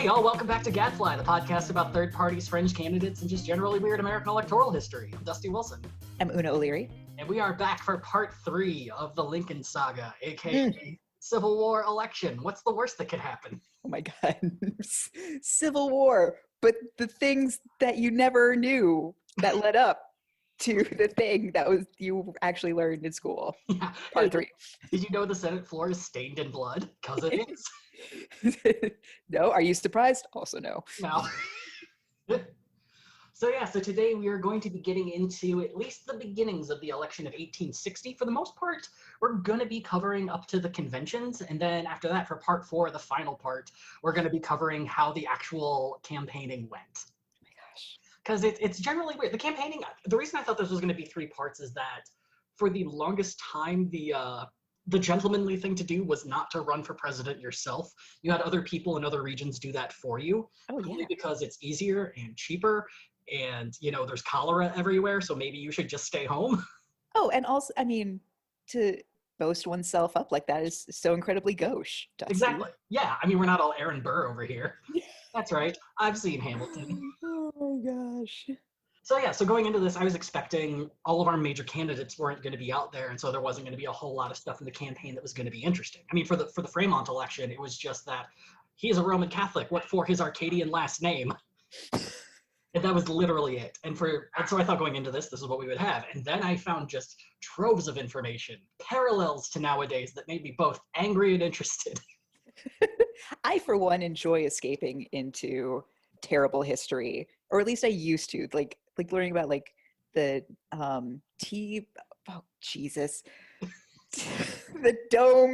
y'all, welcome back to Gadfly, the podcast about third parties, fringe candidates, and just generally weird American electoral history. I'm Dusty Wilson. I'm Una O'Leary. And we are back for part 3 of the Lincoln Saga, aka Civil War election. What's the worst that could happen? Oh my God. Civil War, but the things that you never knew that led up to the thing that was you actually learned in school. Yeah. Part 3. Did you know the Senate floor is stained in blood? Because it is. No? Are you surprised? Also no. No. So today we are going to be getting into at least the beginnings of the election of 1860. For the most part, we're going to be covering up to the conventions, and then after that, for part 4, the final part, we're going to be covering how the actual campaigning went. Oh my gosh. Because it's generally weird. The campaigning, the reason I thought this was going to be 3 parts is that for the longest time, the gentlemanly thing to do was not to run for president yourself. You had other people in other regions do that for you. Oh, yeah. Only because it's easier and cheaper, and there's cholera everywhere, so maybe you should just stay home. Oh, and also, I mean, to boast oneself up like that is so incredibly gauche. Dusty. Exactly. Yeah, I mean, we're not all Aaron Burr over here. That's right. I've seen Hamilton. Oh my gosh. So going into this, I was expecting all of our major candidates weren't going to be out there, and so there wasn't going to be a whole lot of stuff in the campaign that was going to be interesting. I mean, for the Fremont election, it was just that he's a Roman Catholic. What for his Arcadian last name? And that was literally it. And so I thought going into this is what we would have. And then I found just troves of information, parallels to nowadays that made me both angry and interested. I, for one, enjoy escaping into terrible history, or at least I used to, like learning about like the the T-dome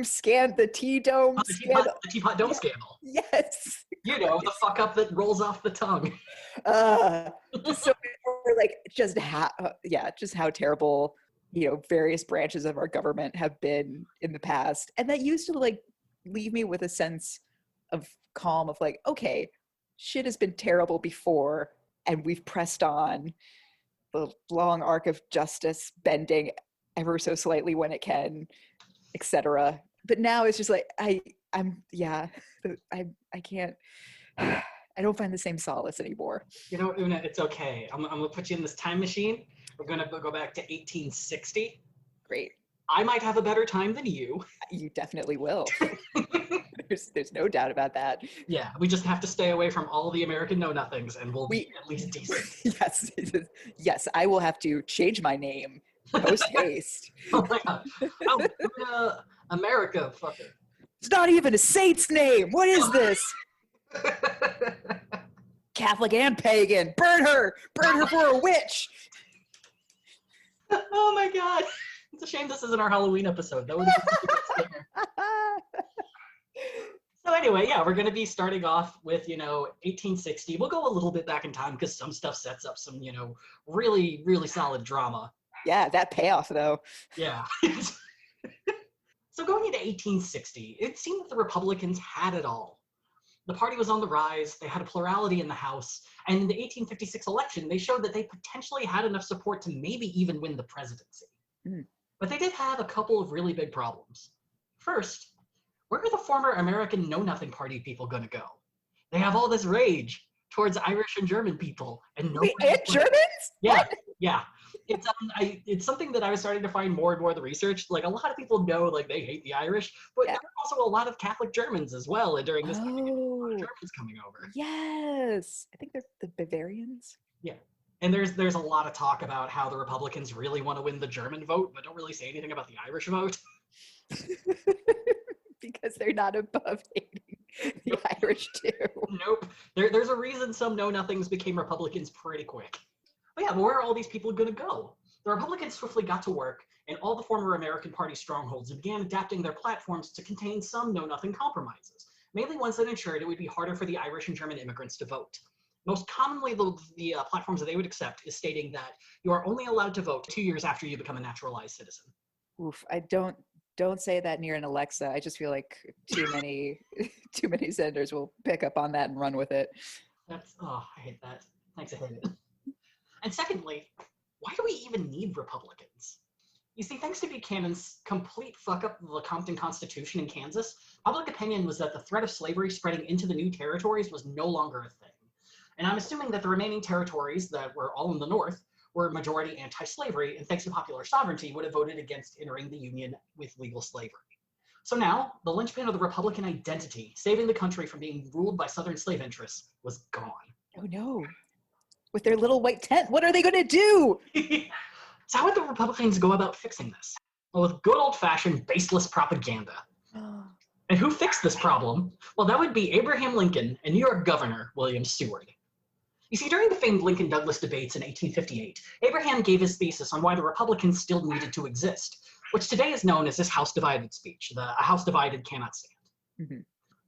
scandal. The teapot dome scandal. Yes. The fuck up that rolls off the tongue. So like just how terrible, various branches of our government have been in the past. And that used to like leave me with a sense of calm of like, okay, shit has been terrible before and we've pressed on, the long arc of justice bending ever so slightly when it can, etc. But now it's just like I can't. I don't find the same solace anymore. Una, it's okay. I'm gonna put you in this time machine. We're gonna go back to 1860. Great. I might have a better time than you. You definitely will. There's no doubt about that. Yeah, we just have to stay away from all the American know-nothings, and we'll be at least decent. Yes, I will have to change my name post haste. Oh my God. America, fucker. It's not even a saint's name. What is this? Catholic and pagan. Burn her for a witch. Oh my God. It's a shame this isn't our Halloween episode. That would have been So anyway, we're going to be starting off with, 1860. We'll go a little bit back in time because some stuff sets up some, really, really solid drama. Yeah, that payoff, though. Yeah. So going into 1860, it seemed that the Republicans had it all. The party was on the rise, they had a plurality in the House, and in the 1856 election, they showed that they potentially had enough support to maybe even win the presidency. But they did have a couple of really big problems. First, where are the former American Know-Nothing Party people going to go? They have all this rage towards Irish and German people. And Germans? Yeah, what? Yeah. It's something that I was starting to find more and more in the research. Like, a lot of people know, like, they hate the Irish, but there are also a lot of Catholic Germans as well during this time. A lot of Germans coming over. Yes. I think they're the Bavarians. Yeah. And there's a lot of talk about how the Republicans really want to win the German vote, but don't really say anything about the Irish vote. Because they're not above hating the Irish too. Nope. There's a reason some know-nothings became Republicans pretty quick. But where are all these people going to go? The Republicans swiftly got to work, and all the former American Party strongholds began adapting their platforms to contain some know-nothing compromises, mainly ones that ensured it would be harder for the Irish and German immigrants to vote. Most commonly, the platforms that they would accept is stating that you are only allowed to vote 2 years after you become a naturalized citizen. Oof, I don't say that near an Alexa. I just feel like too many senators will pick up on that and run with it. I hate that. Thanks, I hate it. And secondly, why do we even need Republicans? You see, thanks to Buchanan's complete fuck up of the Compton Constitution in Kansas, public opinion was that the threat of slavery spreading into the new territories was no longer a thing. And I'm assuming that the remaining territories that were all in the North were majority anti-slavery, and thanks to popular sovereignty, would have voted against entering the Union with legal slavery. So now, the linchpin of the Republican identity, saving the country from being ruled by Southern slave interests, was gone. Oh no. With their little white tent, what are they going to do? So how would the Republicans go about fixing this? Well, with good old-fashioned baseless propaganda. And who fixed this problem? Well, that would be Abraham Lincoln and New York Governor William Seward. You see, during the famed Lincoln-Douglas debates in 1858, Abraham gave his thesis on why the Republicans still needed to exist, which today is known as his House Divided speech, a House divided cannot stand. Mm-hmm.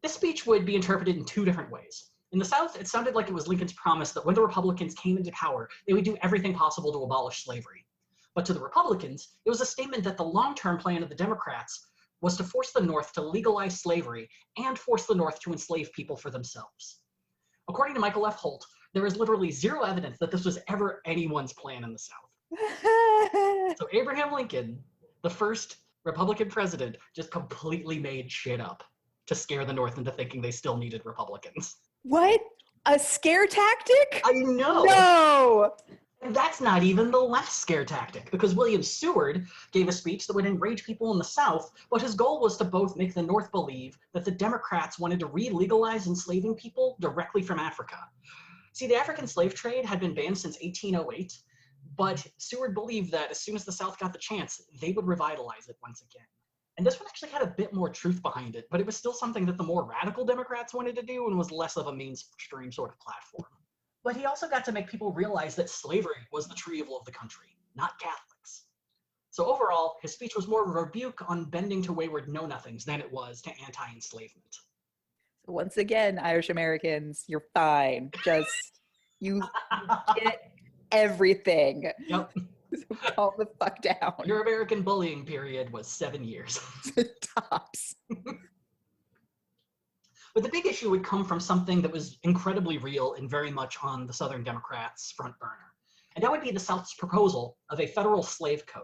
This speech would be interpreted in two different ways. In the South, it sounded like it was Lincoln's promise that when the Republicans came into power, they would do everything possible to abolish slavery. But to the Republicans, it was a statement that the long-term plan of the Democrats was to force the North to legalize slavery and force the North to enslave people for themselves. According to Michael F. Holt, there is literally zero evidence that this was ever anyone's plan in the South. So Abraham Lincoln, the first Republican president, just completely made shit up to scare the North into thinking they still needed Republicans. What? A scare tactic? I know! No! And that's not even the last scare tactic, because William Seward gave a speech that would enrage people in the South, but his goal was to both make the North believe that the Democrats wanted to re-legalize enslaving people directly from Africa. See, the African slave trade had been banned since 1808, but Seward believed that as soon as the South got the chance, they would revitalize it once again. And this one actually had a bit more truth behind it, but it was still something that the more radical Democrats wanted to do and was less of a mainstream sort of platform. But he also got to make people realize that slavery was the true evil of the country, not Catholics. So overall, his speech was more of a rebuke on bending to wayward know-nothings than it was to anti-enslavement. Once again, Irish Americans, you're fine. Just, you get everything. Yep. So calm the fuck down. Your American bullying period was 7 years. Tops. But the big issue would come from something that was incredibly real and very much on the Southern Democrats' front burner. And that would be the South's proposal of a federal slave code.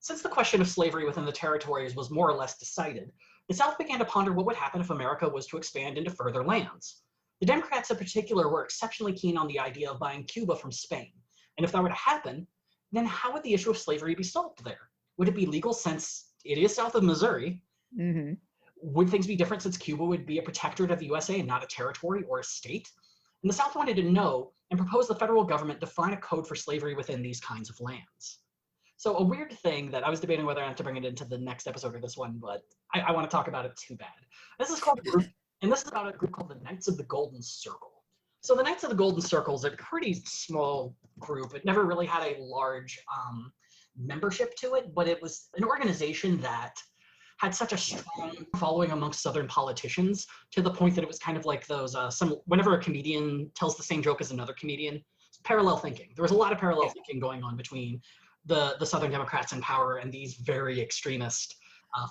Since the question of slavery within the territories was more or less decided, the South began to ponder what would happen if America was to expand into further lands. The Democrats in particular were exceptionally keen on the idea of buying Cuba from Spain. And if that were to happen, then how would the issue of slavery be solved there? Would it be legal since it is south of Missouri? Mm-hmm. Would things be different since Cuba would be a protectorate of the USA and not a territory or a state? And the South wanted to know and proposed the federal government define a code for slavery within these kinds of lands. So a weird thing that I was debating whether I have to bring it into the next episode or this one, but I want to talk about it too bad. This is called a group, and this is about a group called the Knights of the Golden Circle. So the Knights of the Golden Circle is a pretty small group. It never really had a large membership to it, but it was an organization that had such a strong following amongst Southern politicians to the point that it was kind of like those, whenever a comedian tells the same joke as another comedian, parallel thinking. There was a lot of parallel thinking going on between the Southern Democrats in power and these very extremist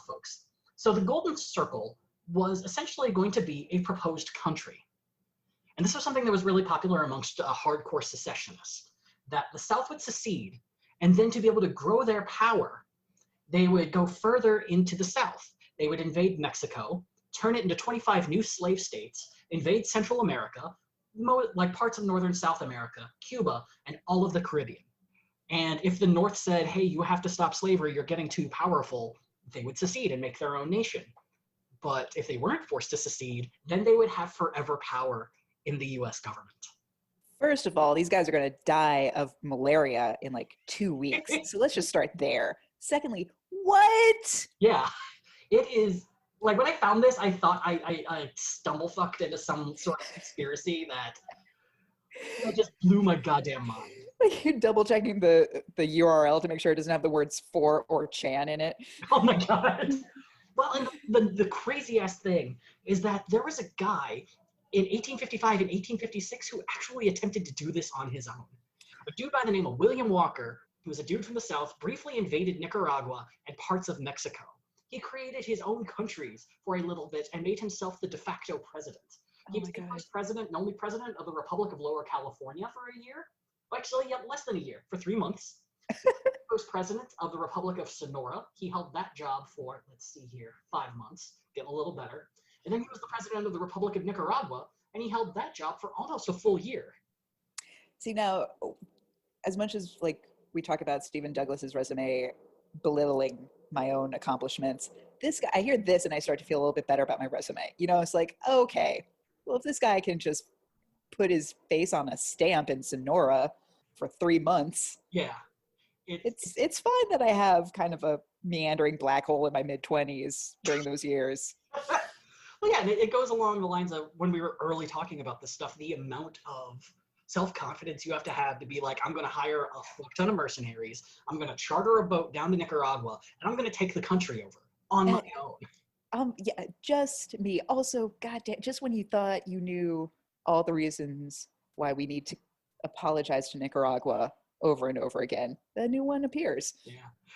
folks. So the Golden Circle was essentially going to be a proposed country. And this was something that was really popular amongst hardcore secessionists, that the South would secede, and then to be able to grow their power, they would go further into the South. They would invade Mexico, turn it into 25 new slave states, invade Central America, like parts of Northern South America, Cuba, and all of the Caribbean. And if the North said, hey, you have to stop slavery, you're getting too powerful, they would secede and make their own nation. But if they weren't forced to secede, then they would have forever power in the US government. First of all, these guys are going to die of malaria in like 2 weeks. So let's just start there. Secondly, what? Yeah, it is. Like when I found this, I thought I stumble fucked into some sort of conspiracy that just blew my goddamn mind. Like you're double checking the URL to make sure it doesn't have the words for or Chan in it. Oh my god. Well, and the crazy ass thing is that there was a guy in 1855 and 1856 who actually attempted to do this on his own. A dude by the name of William Walker, who was a dude from the South, briefly invaded Nicaragua and parts of Mexico. He created his own countries for a little bit and made himself the de facto president. He was the first president and only president of the Republic of Lower California for a year. Actually, yeah, less than a year, for 3 months. first president of the Republic of Sonora. He held that job for, let's see here, 5 months, getting a little better. And then he was the president of the Republic of Nicaragua, and he held that job for almost a full year. See, now, as much as like we talk about Stephen Douglas's resume belittling my own accomplishments, this guy, I hear this and I start to feel a little bit better about my resume. You know, it's like, okay, well, if this guy can just put his face on a stamp in Sonora for 3 months, Yeah. It's fine that I have kind of a meandering black hole in my mid-20s during those years. Well, yeah, and it goes along the lines of when we were early talking about this stuff, the amount of self-confidence you have to be like, I'm going to hire a fuck ton of mercenaries, I'm going to charter a boat down to Nicaragua, and I'm going to take the country over on my own. Yeah, just me. Also, goddamn, just when you thought you knew all the reasons why we need to apologize to Nicaragua over and over again, a new one appears. Yeah.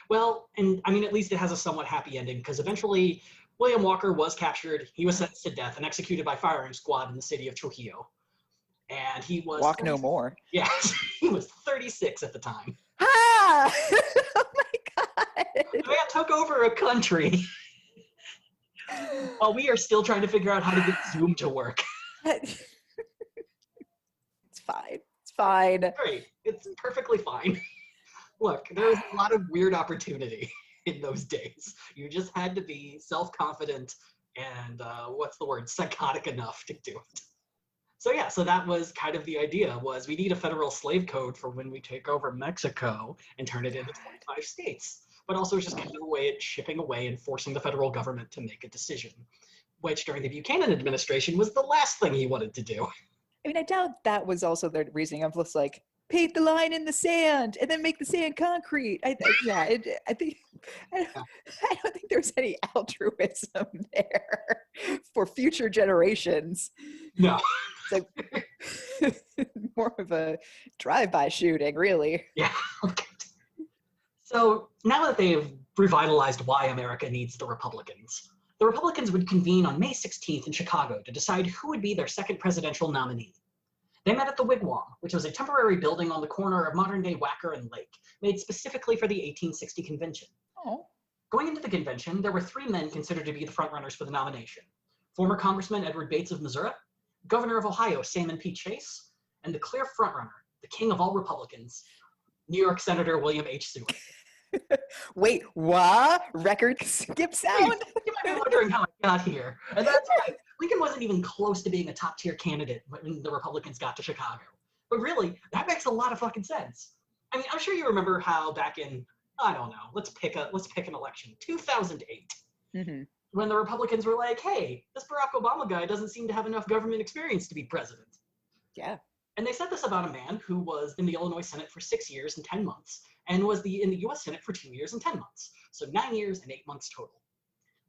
Well, and I mean, at least it has a somewhat happy ending, because eventually William Walker was captured. He was sentenced to death and executed by firing squad in the city of Trujillo. And he was walk no more. Yeah, he was 36 at the time. Ah! Oh my God! Man took over a country while we are still trying to figure out how to get Zoom to work. It's fine. It's fine. Great. It's perfectly fine. Look, there was a lot of weird opportunity in those days. You just had to be self-confident and, psychotic enough to do it. So yeah, so that was kind of the idea, was we need a federal slave code for when we take over Mexico and turn it into 25 states. But also just kind of a way at chipping away and forcing the federal government to make a decision, which during the Buchanan administration was the last thing he wanted to do. I mean, I doubt that was also their reasoning of just like, paint the line in the sand and then make the sand concrete. I don't think there's any altruism there for future generations. No. It's like more of a drive-by shooting, really. Yeah. So now that they've revitalized why America needs the Republicans would convene on May 16th in Chicago to decide who would be their second presidential nominee. They met at the Wigwam, which was a temporary building on the corner of modern-day Wacker and Lake, made specifically for the 1860 convention. Oh. Going into the convention, there were 3 men considered to be the frontrunners for the nomination: former Congressman Edward Bates of Missouri, Governor of Ohio Salmon P. Chase, and the clear frontrunner, the king of all Republicans, New York Senator William H. Seward. Wait, what? Record skip sound? You might be wondering how I got here. And that's right. Lincoln wasn't even close to being a top-tier candidate when the Republicans got to Chicago. But really, that makes a lot of fucking sense. I mean, I'm sure you remember how back in, I don't know, let's pick an election, 2008, when the Republicans were like, hey, this Barack Obama guy doesn't seem to have enough government experience to be president. Yeah. And they said this about a man who was in the Illinois Senate for 6 years and 10 months, and was in the US Senate for 2 years and 10 months. So 9 years and 8 months total.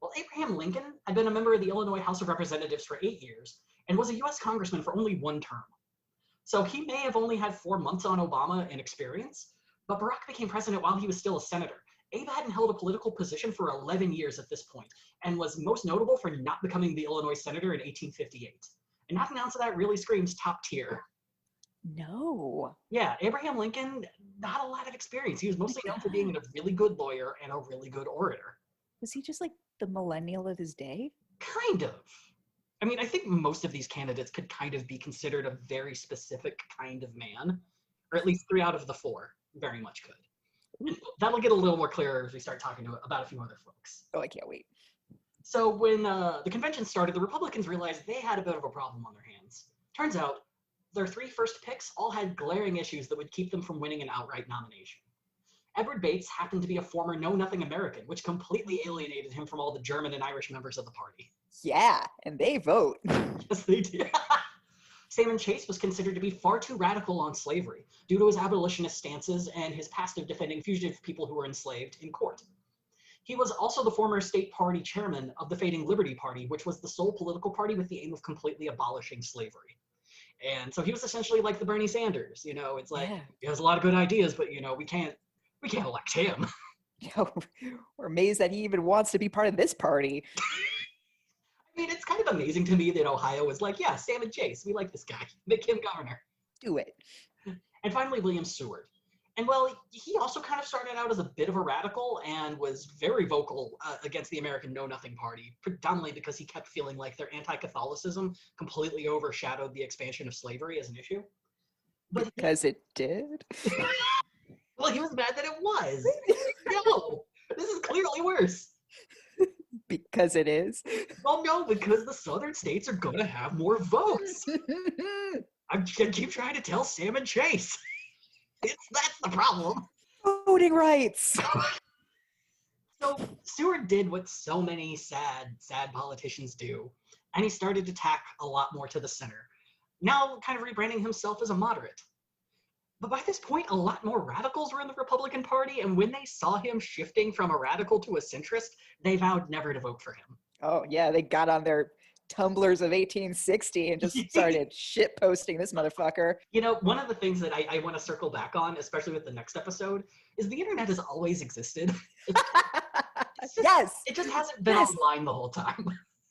Well, Abraham Lincoln had been a member of the Illinois House of Representatives for 8 years and was a US Congressman for only 1 term. So he may have only had 4 months on Obama in experience, but Barack became president while he was still a senator. Abe hadn't held a political position for 11 years at this point, and was most notable for not becoming the Illinois senator in 1858. And nothing else of that really screams top tier. No. Yeah, Abraham Lincoln, not a lot of experience. He was mostly known for being a really good lawyer and a really good orator. Was he just like the millennial of his day? Kind of. I mean, I think most of these candidates could kind of be considered a very specific kind of man, or at least 3 out of the 4 very much could. And that'll get a little more clear as we start talking about a few other folks. Oh, I can't wait. So when the convention started, the Republicans realized they had a bit of a problem on their hands. Turns out, their 3 first picks all had glaring issues that would keep them from winning an outright nomination. Edward Bates happened to be a former know-nothing American, which completely alienated him from all the German and Irish members of the party. Yeah, and they vote. Yes, they did. Salmon Chase was considered to be far too radical on slavery due to his abolitionist stances and his past of defending fugitive people who were enslaved in court. He was also the former state party chairman of the fading Liberty Party, which was the sole political party with the aim of completely abolishing slavery. And so he was essentially like the Bernie Sanders. You know, it's like, he has a lot of good ideas, but, you know, we can't elect him. We're amazed that he even wants to be part of this party. I mean, it's kind of amazing to me that Ohio was like, yeah, Salmon Chase, we like this guy. Make him governor. Do it. And finally, William Seward. And well, he also kind of started out as a bit of a radical and was very vocal against the American Know Nothing Party, predominantly because he kept feeling like their anti-Catholicism completely overshadowed the expansion of slavery as an issue. But Because it did? well, he was mad that it was. No, this is clearly worse. Because it is? Well, no, because the southern states are going to have more votes. I keep trying to tell Sam and Chase. That's the problem. Voting rights. So Seward did what so many sad politicians do, and he started to tack a lot more to the center, now kind of rebranding himself as a moderate. But by this point, a lot more radicals were in the Republican Party, and when they saw him shifting from a radical to a centrist, they vowed never to vote for him. Oh, yeah, they got on their Tumblrs of 1860 and just started shit posting this motherfucker. You know, one of the things that I want to circle back on, especially with the next episode, is the internet has always existed. Yes! It just hasn't been online the whole time.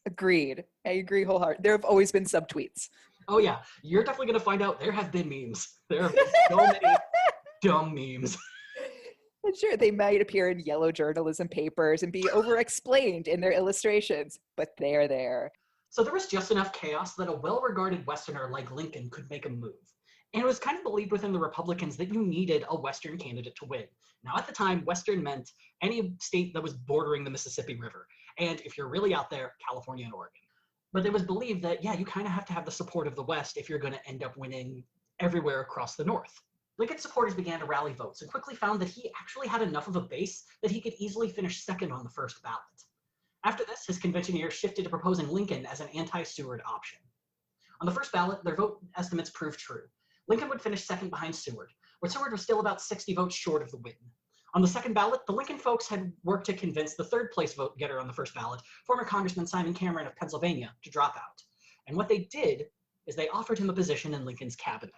Agreed. I agree wholeheartedly. There have always been subtweets. Oh yeah, you're definitely going to find out there have been memes. There have been so many dumb memes. And sure, they might appear in yellow journalism papers and be over-explained in their illustrations, but they're there. So there was just enough chaos that a well-regarded Westerner like Lincoln could make a move. And it was kind of believed within the Republicans that you needed a Western candidate to win. Now, at the time, Western meant any state that was bordering the Mississippi River. And if you're really out there, California and Oregon. But it was believed that, yeah, you kind of have to have the support of the West if you're going to end up winning everywhere across the North. Lincoln's supporters began to rally votes and quickly found that he actually had enough of a base that he could easily finish second on the first ballot. After this, his conventioneers shifted to proposing Lincoln as an anti-Seward option. On the first ballot, their vote estimates proved true. Lincoln would finish second behind Seward, where Seward was still about 60 votes short of the win. On the second ballot, the Lincoln folks had worked to convince the third place vote getter on the first ballot, former Congressman Simon Cameron of Pennsylvania, to drop out. And what they did is they offered him a position in Lincoln's cabinet.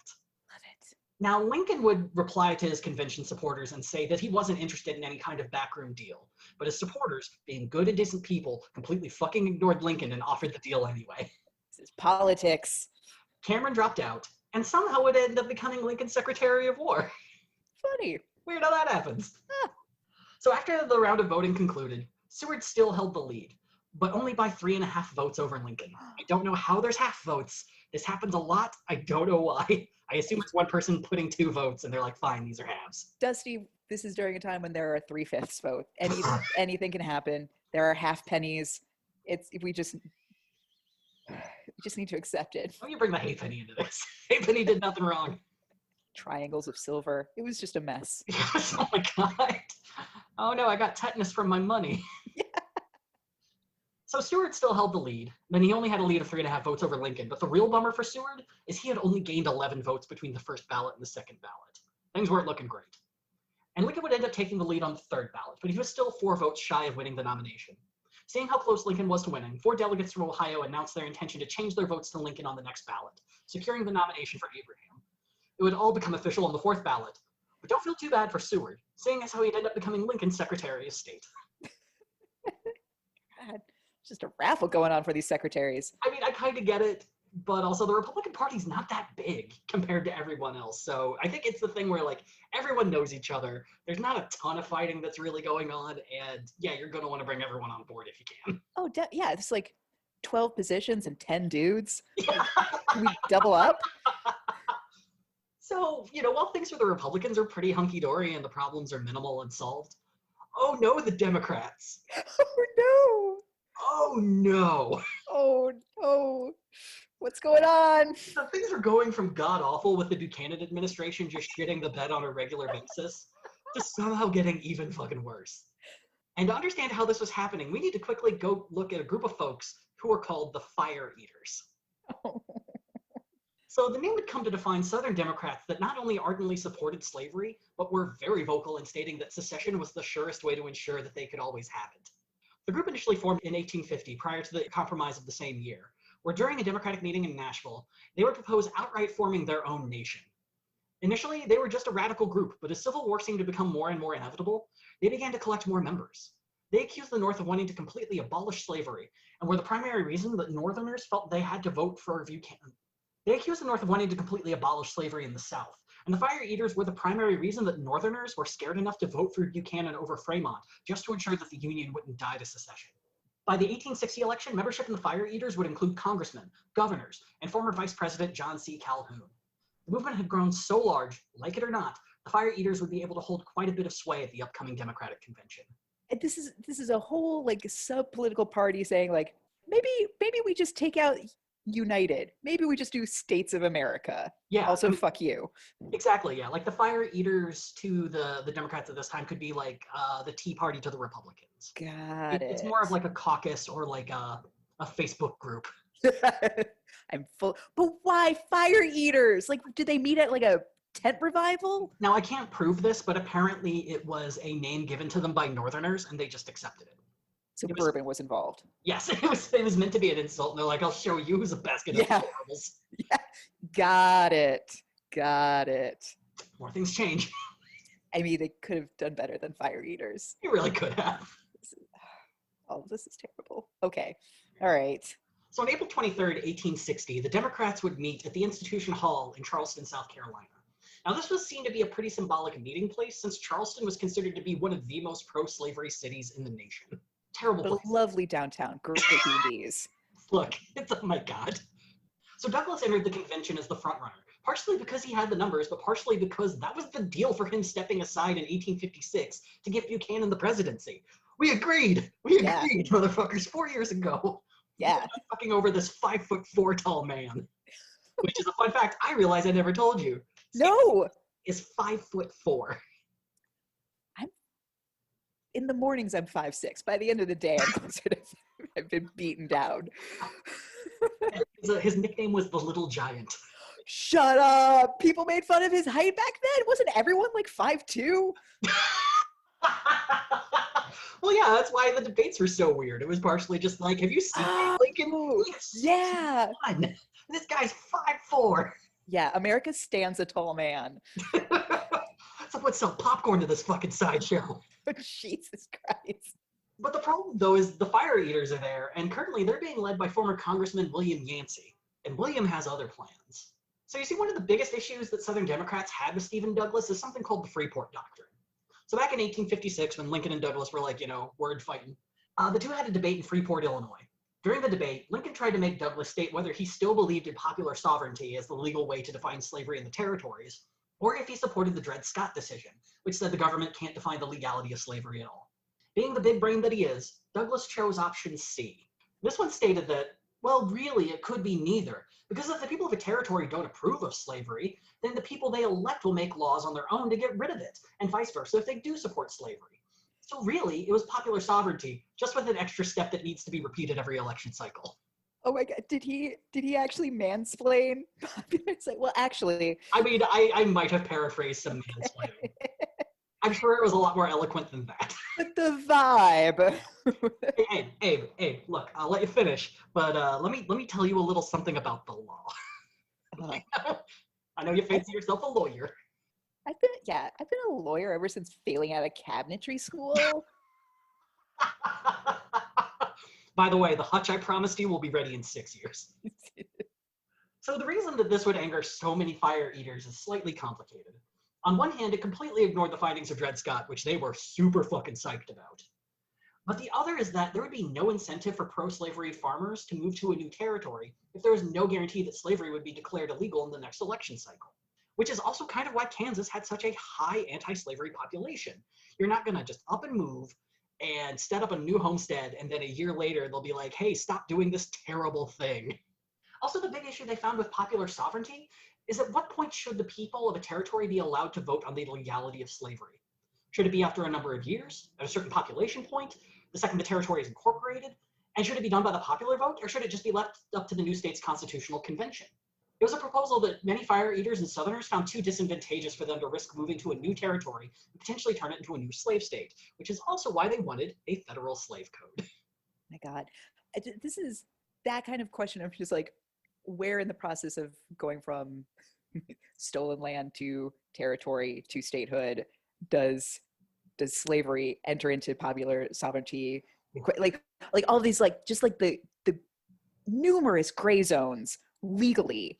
Love it. Now, Lincoln would reply to his convention supporters and say that he wasn't interested in any kind of backroom deal. But his supporters, being good and decent people, completely fucking ignored Lincoln and offered the deal anyway. This is politics. Cameron dropped out, and somehow would end up becoming Lincoln's Secretary of War. Funny. Weird how that happens. So after the round of voting concluded, Seward still held the lead, but only by 3.5 votes over Lincoln. I don't know how there's half votes. This happens a lot. I don't know why. I assume it's one person putting 2 votes, and they're like, fine, these are halves. Dusty, this is during a time when there are 3/5 vote. Anything can happen. There are half pennies. We just need to accept it. Why don't you bring the halfpenny into this? Halfpenny did nothing wrong. Triangles of silver. It was just a mess. Oh my god. Oh no, I got tetanus from my money. Yeah. So Seward still held the lead. Then he only had a lead of 3.5 votes over Lincoln. But the real bummer for Seward is he had only gained 11 votes between the first ballot and the second ballot. Things weren't looking great. And Lincoln would end up taking the lead on the third ballot, but he was still 4 votes shy of winning the nomination. Seeing how close Lincoln was to winning, 4 delegates from Ohio announced their intention to change their votes to Lincoln on the next ballot, securing the nomination for Abraham. It would all become official on the 4th ballot. But don't feel too bad for Seward, seeing as how he'd end up becoming Lincoln's Secretary of State. God, just a raffle going on for these secretaries. I mean, I kind of get it, but also the Republican Party's not that big compared to everyone else. So I think it's the thing where, like, everyone knows each other. There's not a ton of fighting that's really going on. And yeah, you're going to want to bring everyone on board if you can. Oh, yeah, it's like 12 positions and 10 dudes. Can we double up? So, you know, while things for the Republicans are pretty hunky-dory and the problems are minimal and solved, oh no, the Democrats. Oh, no. Oh no. Oh, no. What's going on? So things are going from god-awful with the Buchanan administration just shitting the bed on a regular basis to somehow getting even fucking worse. And to understand how this was happening, we need to quickly go look at a group of folks who are called the Fire Eaters. Oh. So the name would come to define Southern Democrats that not only ardently supported slavery, but were very vocal in stating that secession was the surest way to ensure that they could always have it. The group initially formed in 1850, prior to the Compromise of the same year, where during a Democratic meeting in Nashville, they would propose outright forming their own nation. Initially, they were just a radical group, but as Civil War seemed to become more and more inevitable, they began to collect more members. They accused the North of wanting to completely abolish slavery, and were the primary reason that Northerners felt they had to vote for Buchanan. They accused the North of wanting to completely abolish slavery in the South. And the Fire Eaters were the primary reason that Northerners were scared enough to vote for Buchanan over Fremont, just to ensure that the Union wouldn't die to secession. By the 1860 election, membership in the Fire Eaters would include congressmen, governors, and former Vice President John C. Calhoun. The movement had grown so large, like it or not, the Fire Eaters would be able to hold quite a bit of sway at the upcoming Democratic convention. And this is a whole like sub-political party saying like, maybe we just take out United. Maybe we just do States of America. Yeah. Also, fuck you. Exactly, yeah. Like the Fire Eaters to the Democrats at this time could be like the Tea Party to the Republicans. Got it. It's more of like a caucus or like a Facebook group. I'm full. But why Fire Eaters? Like, did they meet at like a tent revival? Now, I can't prove this, but apparently it was a name given to them by Northerners and they just accepted it. So Bourbon was involved. Yes, it was meant to be an insult. And they're like, I'll show you who's a basket of marbles. Yeah, got it. More things change. I mean, they could have done better than Fire Eaters. You really could have. This is terrible. Okay, all right. So on April 23rd, 1860, the Democrats would meet at the Institution Hall in Charleston, South Carolina. Now, this was seen to be a pretty symbolic meeting place since Charleston was considered to be one of the most pro-slavery cities in the nation. Terrible place. Lovely downtown, great B&Bs. Look, oh my God. So Douglas entered the convention as the frontrunner, partially because he had the numbers, but partially because that was the deal for him stepping aside in 1856 to give Buchanan the presidency. We agreed, motherfuckers, 4 years ago. Yeah. Fucking over this 5'4" tall man. Which is a fun fact I realize I never told you. No. Is 5'4". In the mornings, I'm 5'6". By the end of the day, I'm closer to. I've been beaten down. His nickname was the Little Giant. Shut up! People made fun of his height back then. Wasn't everyone like 5'2"? Well, yeah, that's why the debates were so weird. It was partially just like, have you seen Abe Lincoln? Yeah. This guy's 5'4". Yeah, America stands a tall man. Someone sell popcorn to this fucking sideshow. Jesus Christ. But the problem, though, is the Fire Eaters are there, and currently they're being led by former Congressman William Yancey. And William has other plans. So you see, one of the biggest issues that Southern Democrats had with Stephen Douglas is something called the Freeport Doctrine. So back in 1856, when Lincoln and Douglas were like, word fighting, the two had a debate in Freeport, Illinois. During the debate, Lincoln tried to make Douglas state whether he still believed in popular sovereignty as the legal way to define slavery in the territories, or if he supported the Dred Scott decision, which said the government can't define the legality of slavery at all. Being the big brain that he is, Douglas chose option C. This one stated that, well, really, it could be neither, because if the people of a territory don't approve of slavery, then the people they elect will make laws on their own to get rid of it, and vice versa if they do support slavery. So really, it was popular sovereignty, just with an extra step that needs to be repeated every election cycle. Oh my God, did he actually mansplain? Well, actually. I mean, I might have paraphrased some mansplaining. I'm sure it was a lot more eloquent than that. But the vibe. Hey, Abe, look, I'll let you finish, but let me tell you a little something about the law. I know you fancy yourself a lawyer. I've been a lawyer ever since failing out of cabinetry school. By the way, the hutch I promised you will be ready in 6 years. So the reason that this would anger so many Fire Eaters is slightly complicated. On one hand, it completely ignored the findings of Dred Scott, which they were super fucking psyched about. But the other is that there would be no incentive for pro-slavery farmers to move to a new territory if there was no guarantee that slavery would be declared illegal in the next election cycle. Which is also kind of why Kansas had such a high anti-slavery population. You're not going to just up and move and set up a new homestead, and then a year later they'll be like, hey, stop doing this terrible thing. Also, the big issue they found with popular sovereignty is at what point should the people of a territory be allowed to vote on the legality of slavery? Should it be after a number of years, at a certain population point, the second the territory is incorporated? And should it be done by the popular vote, or should it just be left up to the new state's constitutional convention? It was a proposal that many Fire Eaters and Southerners found too disadvantageous for them to risk moving to a new territory and potentially turn it into a new slave state, which is also why they wanted a federal slave code. My God. This is that kind of question of just like, where in the process of going from stolen land to territory to statehood does slavery enter into popular sovereignty? Like all these, like, just like the numerous gray zones legally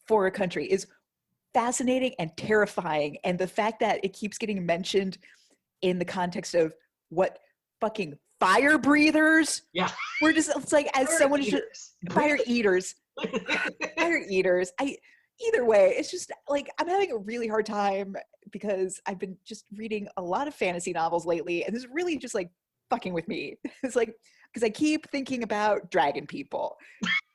for a country is fascinating and terrifying. And the fact that it keeps getting mentioned in the context of what fucking fire breathers. Yeah. We're just, it's like, as Fire someone eaters. fire eaters. Fire eaters. Either way, it's just like, I'm having a really hard time because I've been just reading a lot of fantasy novels lately, and this is really just like fucking with me. It's like, because I keep thinking about dragon people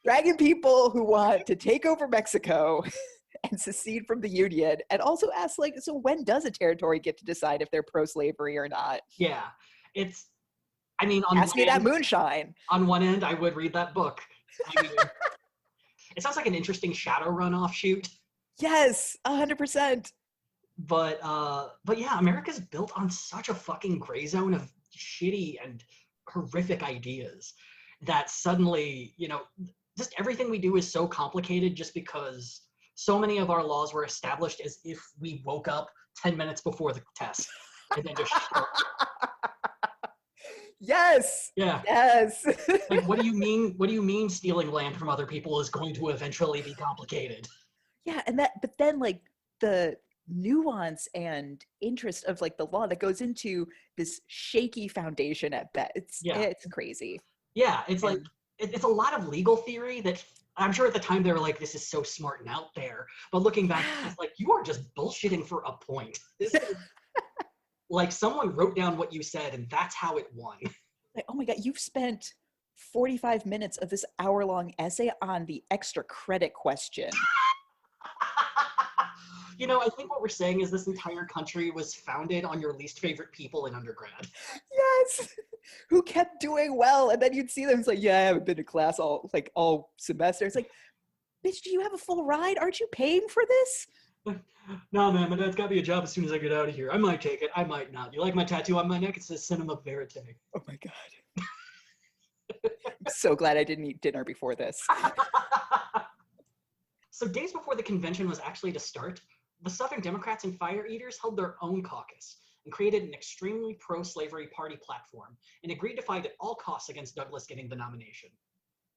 who want to take over Mexico and secede from the Union, and also ask, like, so when does a territory get to decide if they're pro-slavery or not? Yeah, it's, I mean, Ask me that moonshine. On one end, I would read that book. I mean, it sounds like an interesting Shadowrun offshoot. Yes, 100%. But yeah, America's built on such a fucking gray zone of shitty and horrific ideas that suddenly, you know, just everything we do is so complicated just because so many of our laws were established as if we woke up 10 minutes before the test and then just Yes. Yeah. Yes. Like, what do you mean stealing land from other people is going to eventually be complicated? Yeah, and that, but then like the nuance and interest of like the law that goes into this shaky foundation at best, it's crazy. Yeah, it's like it's a lot of legal theory that I'm sure at the time they were like, this is so smart and out there, but looking back, it's like, you are just bullshitting for a point. This is, like, someone wrote down what you said and that's how it won. Like, oh my God, you've spent 45 minutes of this hour-long essay on the extra credit question. You know, I think what we're saying is this entire country was founded on your least favorite people in undergrad. Yes. Who kept doing well, and then you'd see them, it's like, yeah, I haven't been to class all semester. It's like, bitch, do you have a full ride? Aren't you paying for this? No, man, my dad's got me a job as soon as I get out of here. I might take it, I might not. You like my tattoo on my neck? It says Cinema Verite. Oh my God. I'm so glad I didn't eat dinner before this. So days before the convention was actually to start, the Southern Democrats and Fire Eaters held their own caucus and created an extremely pro-slavery party platform and agreed to fight at all costs against Douglas getting the nomination.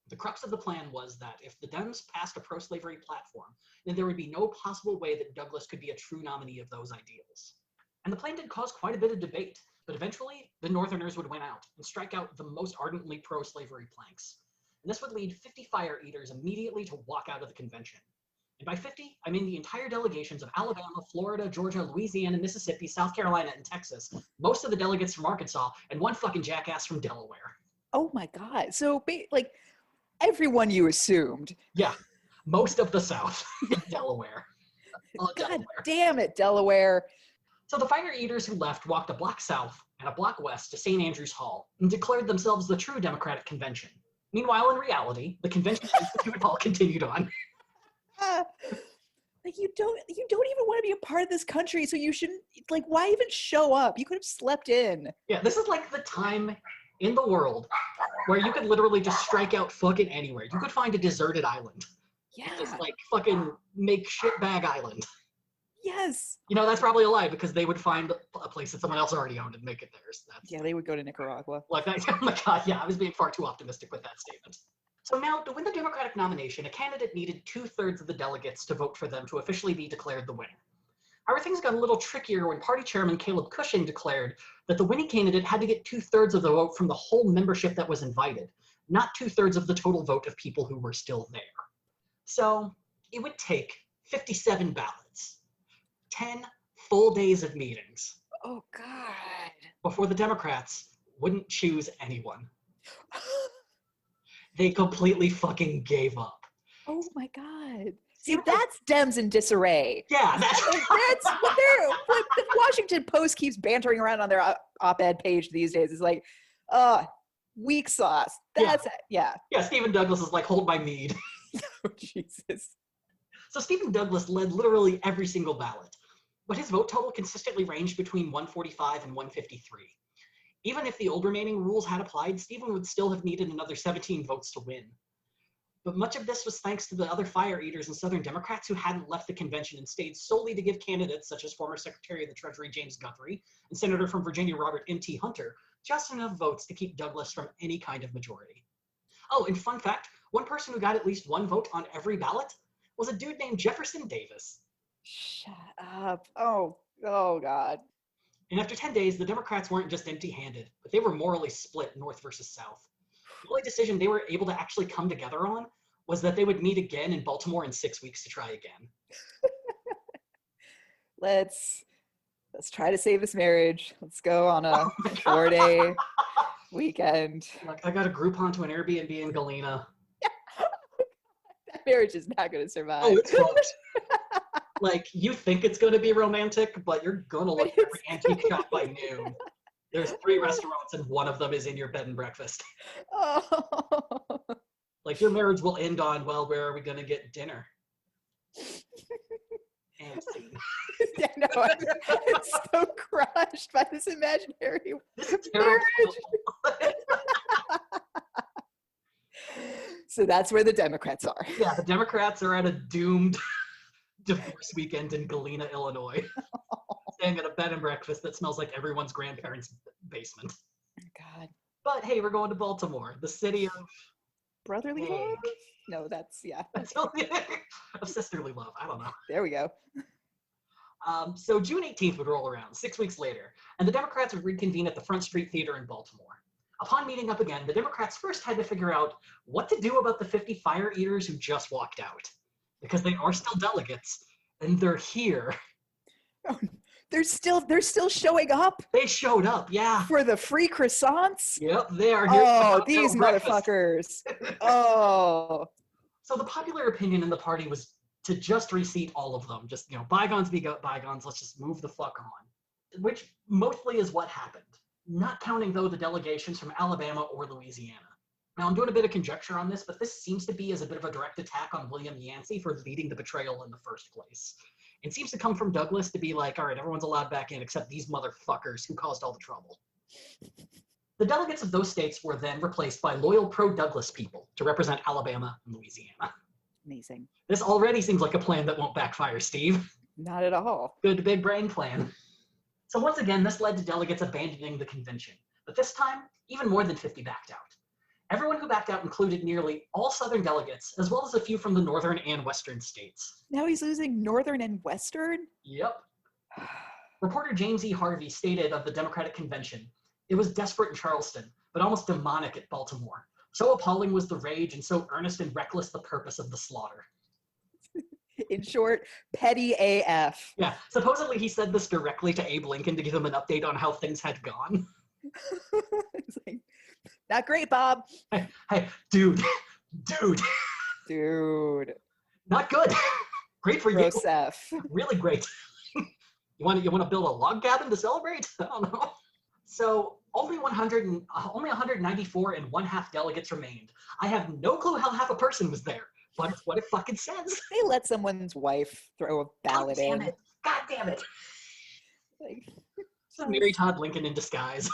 The crux of the plan was that if the Dems passed a pro-slavery platform, then there would be no possible way that Douglas could be a true nominee of those ideals. And the plan did cause quite a bit of debate, but eventually the Northerners would win out and strike out the most ardently pro-slavery planks. And this would lead 50 Fire Eaters immediately to walk out of the convention. And by 50, I mean the entire delegations of Alabama, Florida, Georgia, Louisiana, Mississippi, South Carolina, and Texas, most of the delegates from Arkansas, and one fucking jackass from Delaware. Oh my God. So, like, everyone you assumed. Yeah, most of the South in Delaware. God Delaware. Damn it, Delaware. So the Fire Eaters who left walked a block south and a block west to St. Andrews Hall and declared themselves the true Democratic Convention. Meanwhile, in reality, the Convention Institute Hall continued on. Like, you don't even want to be a part of this country, so you shouldn't, like, why even show up? You could have slept in. Yeah, this is like the time in the world where you could literally just strike out fucking anywhere. You could find a deserted island. Yeah. Just like fucking make shitbag island. Yes. You know, that's probably a lie because they would find a place that someone else already owned and make it theirs. Yeah, they would go to Nicaragua. Like that. Oh my God, yeah, I was being far too optimistic with that statement. So now, to win the Democratic nomination, a candidate needed 2/3 of the delegates to vote for them to officially be declared the winner. However, things got a little trickier when party chairman Caleb Cushing declared that the winning candidate had to get 2/3 of the vote from the whole membership that was invited, not 2/3 of the total vote of people who were still there. So it would take 57 ballots, 10 full days of meetings. Oh God. Before the Democrats wouldn't choose anyone. They completely fucking gave up. Oh my God. See, that's Dems in disarray. Yeah, that's what the Washington Post keeps bantering around on their op-ed page these days. Is like, weak sauce. That's yeah. Yeah, Stephen Douglas is like, hold my mead. Oh, Jesus. So Stephen Douglas led literally every single ballot, but his vote total consistently ranged between 145 and 153. Even if the old remaining rules had applied, Stephen would still have needed another 17 votes to win. But much of this was thanks to the other Fire Eaters and Southern Democrats who hadn't left the convention and stayed solely to give candidates such as former Secretary of the Treasury James Guthrie and Senator from Virginia Robert M.T. Hunter just enough votes to keep Douglas from any kind of majority. Oh, and fun fact, one person who got at least one vote on every ballot was a dude named Jefferson Davis. Shut up. Oh God. And after 10 days, the Democrats weren't just empty-handed, but they were morally split north versus south. The only decision they were able to actually come together on was that they would meet again in Baltimore in 6 weeks to try again. Let's try to save this marriage. Let's go on a 4-day weekend. Like, I got a Groupon to an Airbnb in Galena. That marriage is not going to survive. Oh, it's fucked. Like, you think it's going to be romantic, but you're going to look at every antique shop by noon. There's 3 restaurants, and one of them is in your bed and breakfast. Oh. Like, your marriage will end on, well, where are we going to get dinner? And scene. Yeah, no, I'm so crushed by this imaginary Terrible. marriage. So that's where the Democrats are. Yeah, the Democrats are at a doomed divorce weekend in Galena, Illinois, staying at a bed and breakfast that smells like everyone's grandparents' basement. God. But hey, we're going to Baltimore, the city of Brotherly love? No, that's, yeah. of sisterly love. I don't know. There we go. So June 18th would roll around, 6 weeks later, and the Democrats would reconvene at the Front Street Theater in Baltimore. Upon meeting up again, the Democrats first had to figure out what to do about the 50 fire eaters who just walked out. Because they are still delegates, and they're here. Oh, they're still showing up. They showed up, yeah. For the free croissants? Yep, they are here. Oh, these motherfuckers. Oh. So the popular opinion in the party was to just reseat all of them. Just, bygones be bygones. Let's just move the fuck on. Which mostly is what happened. Not counting, though, the delegations from Alabama or Louisiana. Now, I'm doing a bit of conjecture on this, but this seems to be as a bit of a direct attack on William Yancey for leading the betrayal in the first place. It seems to come from Douglas to be like, all right, everyone's allowed back in except these motherfuckers who caused all the trouble. The delegates of those states were then replaced by loyal pro-Douglas people to represent Alabama and Louisiana. Amazing. This already seems like a plan that won't backfire, Steve. Not at all. Good big brain plan. So once again, this led to delegates abandoning the convention. But this time, even more than 50 backed out. Everyone who backed out included nearly all Southern delegates, as well as a few from the Northern and Western states. Now he's losing Northern and Western? Yep. Reporter James E. Harvey stated of the Democratic Convention, it was desperate in Charleston, but almost demonic at Baltimore. So appalling was the rage, and so earnest and reckless the purpose of the slaughter. In short, petty AF. Yeah, supposedly he said this directly to Abe Lincoln to give him an update on how things had gone. It's like, not great, Bob. Hey, dude. Not good. Great for Gross you. F. Really great. You want to build a log cabin to celebrate? I don't know. So only 194 and 1/2 delegates remained. I have no clue how half a person was there, but it's what it fucking says. They let someone's wife throw a ballot in. God damn it. Like, It's Mary Todd Lincoln in disguise.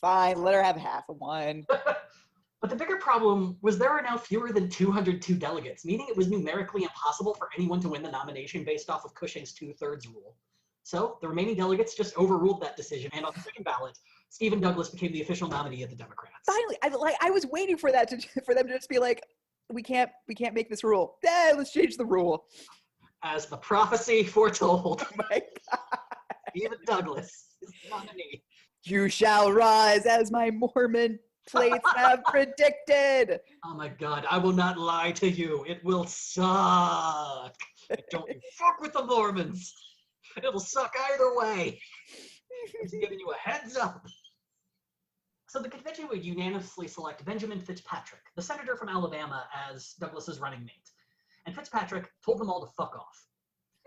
fine, let her have half of one. But the bigger problem was there are now fewer than 202 delegates, meaning it was numerically impossible for anyone to win the nomination based off of Cushing's 2/3 rule. So the remaining delegates just overruled that decision, and on the second ballot, Stephen Douglas became the official nominee of the Democrats. Finally, I was waiting for that for them to just be like, we can't make this rule. Yeah, let's change the rule. As the prophecy foretold, Oh my God. Stephen Douglas is the nominee. You shall rise as my Mormon plates have predicted. Oh my God, I will not lie to you. It will suck. Don't you fuck with the Mormons. It'll suck either way. I'm just giving you a heads up. So the convention would unanimously select Benjamin Fitzpatrick, the senator from Alabama, as Douglas's running mate. And Fitzpatrick told them all to fuck off.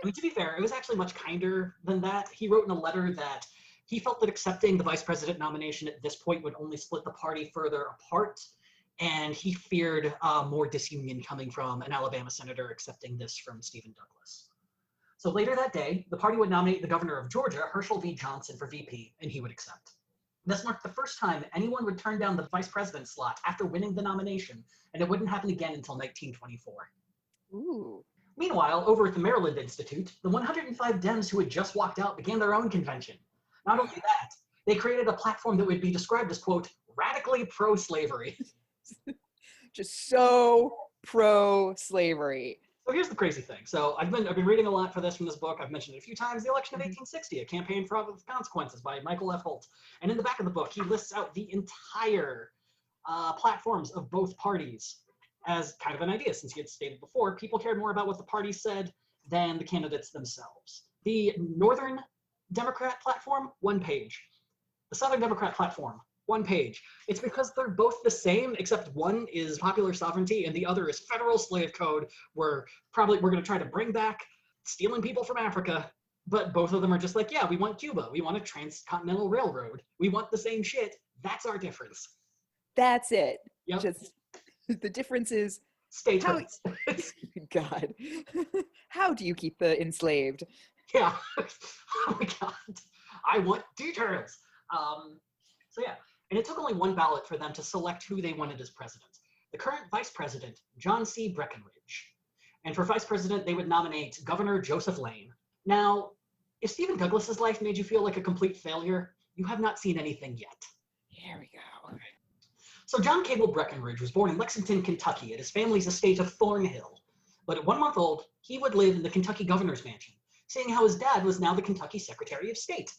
I mean, to be fair, it was actually much kinder than that. He wrote in a letter that he felt that accepting the vice president nomination at this point would only split the party further apart, and he feared more disunion coming from an Alabama senator accepting this from Stephen Douglas. So later that day, the party would nominate the governor of Georgia, Herschel V. Johnson, for VP, and he would accept. This marked the first time anyone would turn down the vice president slot after winning the nomination, and it wouldn't happen again until 1924. Ooh. Meanwhile, over at the Maryland Institute, the 105 Dems who had just walked out began their own convention. Not only that, they created a platform that would be described as, quote, radically pro-slavery. Just so pro-slavery. So here's the crazy thing. So I've been reading a lot for this from this book. I've mentioned it a few times. The election of 1860, A Campaign for Consequences by Michael F. Holt. And in the back of the book, he lists out the entire platforms of both parties as kind of an idea. Since he had stated before, people cared more about what the parties said than the candidates themselves. The Northern Democrat platform, 1 page. The Southern Democrat platform, 1 page. It's because they're both the same, except one is popular sovereignty and the other is federal slave code. We're going to try to bring back stealing people from Africa, but both of them are just like, yeah, we want Cuba. We want a transcontinental railroad. We want the same shit. That's our difference. That's it. Yep. Just the difference is statehood. God. How do you keep the enslaved? Yeah. Oh my God. I want details. So yeah. And it took only 1 ballot for them to select who they wanted as president. The current vice president, John C. Breckinridge. And for vice president, they would nominate Governor Joseph Lane. Now, if Stephen Douglas's life made you feel like a complete failure, you have not seen anything yet. Here we go. So John Cable Breckinridge was born in Lexington, Kentucky, at his family's estate of Thornhill. But at 1 month old, he would live in the Kentucky governor's mansion, seeing how his dad was now the Kentucky Secretary of State.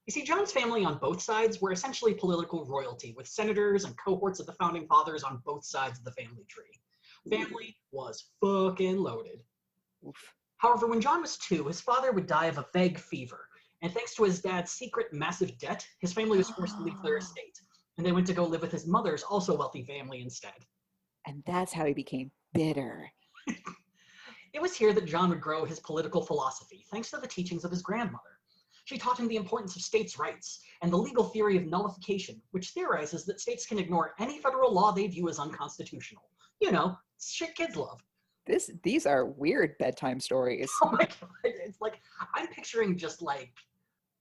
You see, John's family on both sides were essentially political royalty, with senators and cohorts of the founding fathers on both sides of the family tree. Family was fucking loaded. Oof. However, when John was 2, his father would die of a vague fever, and thanks to his dad's secret massive debt, his family was forced to leave their estate, and they went to go live with his mother's also wealthy family instead. And that's how he became bitter. It was here that John would grow his political philosophy, thanks to the teachings of his grandmother. She taught him the importance of states' rights and the legal theory of nullification, which theorizes that states can ignore any federal law they view as unconstitutional. You know, shit kids love. These are weird bedtime stories. Oh my God. It's like, I'm picturing just like,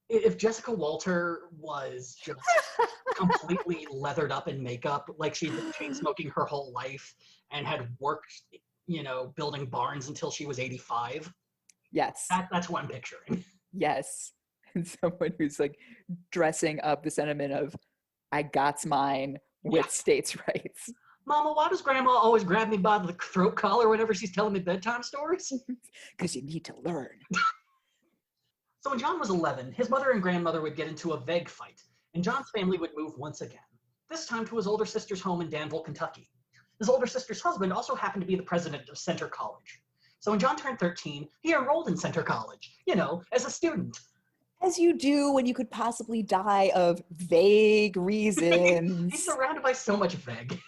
if Jessica Walter was just completely leathered up in makeup, like she'd been chain smoking her whole life and had worked, building barns until she was 85. Yes. That's what I'm picturing. Yes. And someone who's like dressing up the sentiment of, I got's mine with states' rights. Mama, why does Grandma always grab me by the throat collar whenever she's telling me bedtime stories? Because you need to learn. So when John was 11, his mother and grandmother would get into a vague fight, and John's family would move once again, this time to his older sister's home in Danville, Kentucky. His older sister's husband also happened to be the president of Centre College. So when John turned 13, he enrolled in Centre College, as a student. As you do when you could possibly die of vague reasons. He's surrounded by so much vague.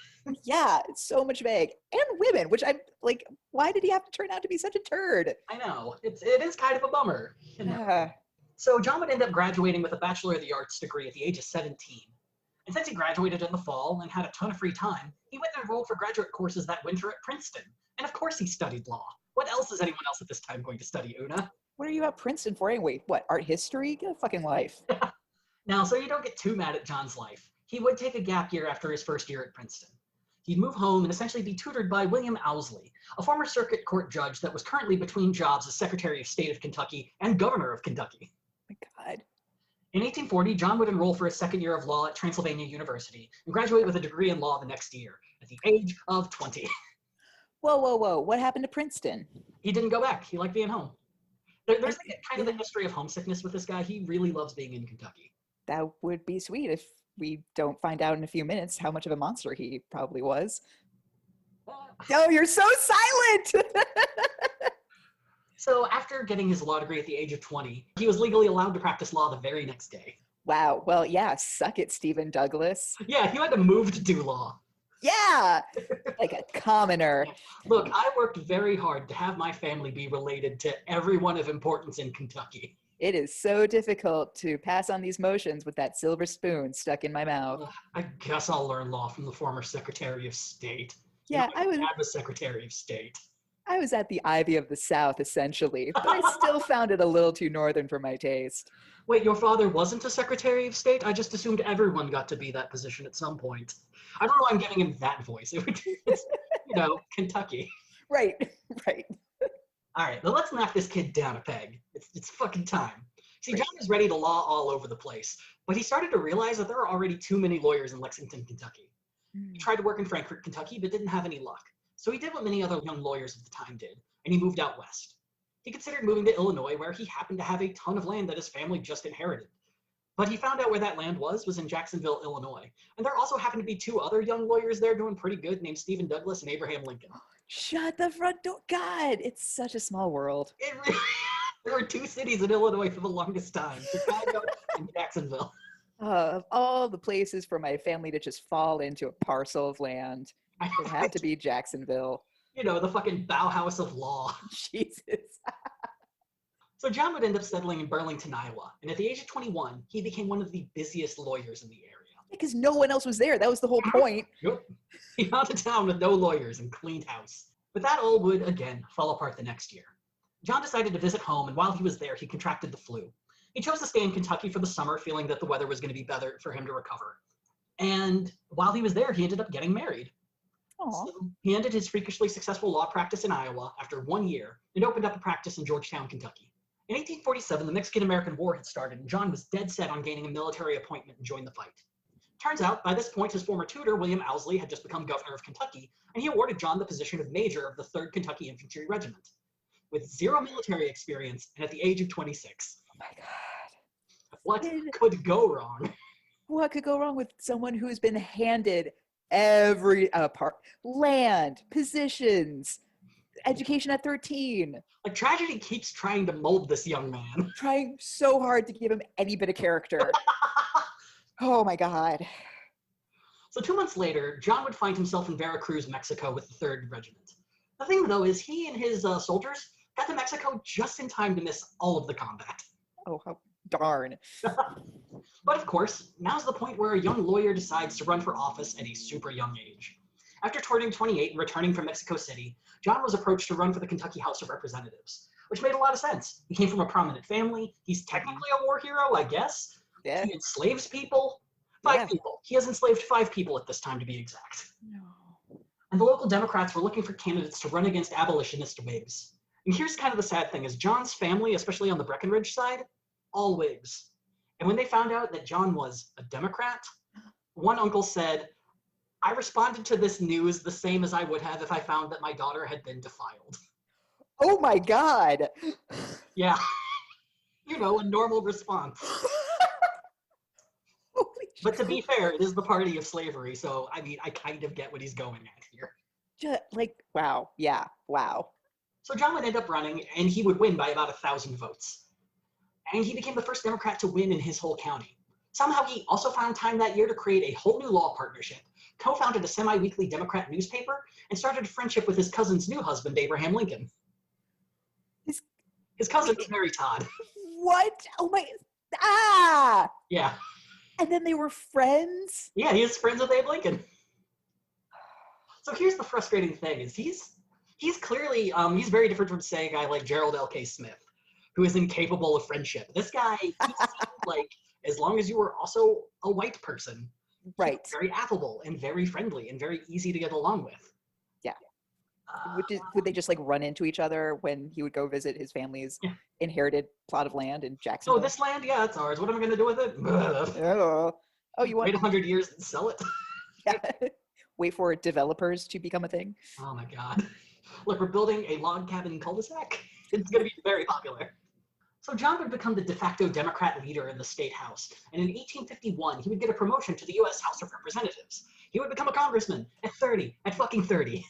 Yeah, it's so much vague. And women, which I'm like, why did he have to turn out to be such a turd? I know. It is kind of a bummer. Yeah. So John would end up graduating with a Bachelor of the Arts degree at the age of 17. And since he graduated in the fall and had a ton of free time, he went and enrolled for graduate courses that winter at Princeton. And of course he studied law. What else is anyone else at this time going to study, Una? What are you at Princeton for anyway? What, art history? Get a fucking life. Now, so you don't get too mad at John's life. He would take a gap year after his first year at Princeton. He'd move home and essentially be tutored by William Owsley, a former circuit court judge that was currently between jobs as Secretary of State of Kentucky and Governor of Kentucky. Oh my God. In 1840, John would enroll for his second year of law at Transylvania University and graduate with a degree in law the next year, at the age of 20. Whoa. What happened to Princeton? He didn't go back. He liked being home. There's kind of the history of homesickness with this guy. He really loves being in Kentucky. That would be sweet if we don't find out in a few minutes how much of a monster he probably was. Oh, you're so silent! So after getting his law degree at the age of 20, he was legally allowed to practice law the very next day. Wow. Well, yeah, suck it, Stephen Douglas. Yeah, he had to move to do law. Yeah, like a commoner. Look, I worked very hard to have my family be related to everyone of importance in Kentucky. It is so difficult to pass on these motions with that silver spoon stuck in my mouth. I guess I'll learn law from the former Secretary of State. Yeah, I was Secretary of State. I was at the Ivy of the South, essentially, but I still found it a little too northern for my taste. Wait, your father wasn't a Secretary of State? I just assumed everyone got to be that position at some point. I don't know why I'm giving him that voice. It's Kentucky. Right. All right, now let's knock this kid down a peg. It's fucking time. See, John is ready to law all over the place, but he started to realize that there are already too many lawyers in Lexington, Kentucky. He tried to work in Frankfort, Kentucky, but didn't have any luck. So he did what many other young lawyers of the time did, and he moved out west. He considered moving to Illinois, where he happened to have a ton of land that his family just inherited. But he found out where that land was in Jacksonville, Illinois. And there also happened to be two other young lawyers there doing pretty good, named Stephen Douglas and Abraham Lincoln. Shut the front door. God, it's such a small world. There were two cities in Illinois for the longest time, Chicago and Jacksonville. Of all the places for my family to just fall into a parcel of land, it had to be Jacksonville. You know, the fucking Bauhaus of law. Jesus. So John would end up settling in Burlington, Iowa, and at the age of 21, he became one of the busiest lawyers in the area. Because no one else was there. That was the whole point. Yep. He found a town with no lawyers and cleaned house. But that all would, again, fall apart the next year. John decided to visit home, and while he was there, he contracted the flu. He chose to stay in Kentucky for the summer, feeling that the weather was going to be better for him to recover. And while he was there, he ended up getting married. So he ended his freakishly successful law practice in Iowa after 1 year and opened up a practice in Georgetown, Kentucky. In 1847, the Mexican-American War had started, and John was dead set on gaining a military appointment and join the fight. Turns out, by this point, his former tutor, William Owsley, had just become governor of Kentucky, and he awarded John the position of major of the 3rd Kentucky Infantry Regiment. With 0 military experience and at the age of 26. Oh my God. What could go wrong? What could go wrong with someone who's been handed every part? Land, positions, education at 13. Like, tragedy keeps trying to mold this young man. Trying so hard to give him any bit of character. Oh my God. So 2 months later, John would find himself in Veracruz, Mexico with the 3rd Regiment. The thing, though, is he and his soldiers got to Mexico just in time to miss all of the combat. Oh, how darn. But of course, now's the point where a young lawyer decides to run for office at a super young age. After turning 28 and returning from Mexico City, John was approached to run for the Kentucky House of Representatives, which made a lot of sense. He came from a prominent family. He's technically a war hero, I guess. Yeah. He enslaves people. 5 people. He has enslaved 5 people at this time, to be exact. No. And the local Democrats were looking for candidates to run against abolitionist Whigs. And here's kind of the sad thing, is John's family, especially on the Breckinridge side, all Whigs. And when they found out that John was a Democrat, one uncle said, I responded to this news the same as I would have if I found that my daughter had been defiled. Oh my God. Yeah. You know, a normal response. But to be fair, it is the party of slavery, so, I mean, I kind of get what he's going at here. Just, like, wow. Yeah, wow. So John would end up running, and he would win by about 1,000 votes. And he became the first Democrat to win in his whole county. Somehow he also found time that year to create a whole new law partnership, co-founded a semi-weekly Democrat newspaper, and started a friendship with his cousin's new husband, Abraham Lincoln. His cousin was Mary Todd. What? Oh my, ah! Yeah. And then they were friends? Yeah, he is friends with Abe Lincoln. So here's the frustrating thing, is he's clearly, he's very different from, say, a guy like Gerald L.K. Smith, who is incapable of friendship. This guy, he seemed like, as long as you were also a white person, right, very affable and very friendly and very easy to get along with. Yeah. Would they just like run into each other when he would go visit his family's inherited plot of land in Jacksonville? Oh, this land? Yeah, it's ours. What am I going to do with it? Oh, you want wait 100 years and sell it? Yeah. Wait for developers to become a thing? Oh my God. Look, we're building a log cabin cul-de-sac. It's going to be very popular. So John would become the de facto Democrat leader in the state house. And in 1851, he would get a promotion to the US House of Representatives. He would become a congressman at 30, at fucking 30.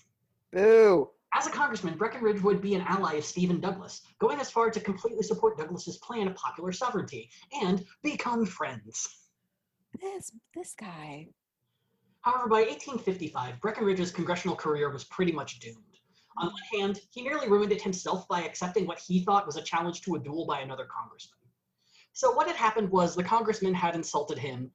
Boo. As a congressman, Breckinridge would be an ally of Stephen Douglas, going as far to completely support Douglas's plan of popular sovereignty and become friends. This guy. However, by 1855, Breckinridge's congressional career was pretty much doomed. On one hand, he nearly ruined it himself by accepting what he thought was a challenge to a duel by another congressman. So what had happened was the congressman had insulted him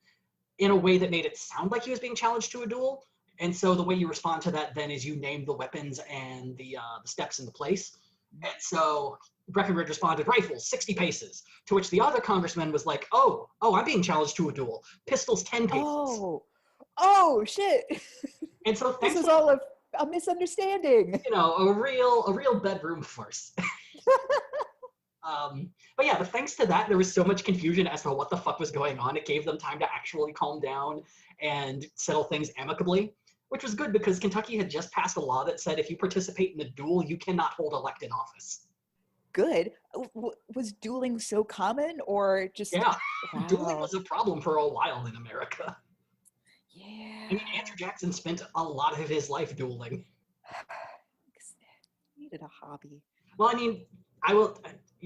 in a way that made it sound like he was being challenged to a duel. And so the way you respond to that then is you name the weapons and the steps into place. And so Breckinridge responded, rifles, 60 paces, to which the other congressman was like, oh, I'm being challenged to a duel. Pistols, 10 paces. Oh, shit. And so this is all a misunderstanding. You know, a real bedroom farce. But yeah, but thanks to that, there was so much confusion as to what the fuck was going on. It gave them time to actually calm down and settle things amicably, which was good because Kentucky had just passed a law that said if you participate in a duel, you cannot hold elected office. Good. Was dueling so common, or just Yeah, dueling wow? was a problem for a while in America. Yeah. I mean, Andrew Jackson spent a lot of his life dueling. Needed a hobby. Well, I mean, I will,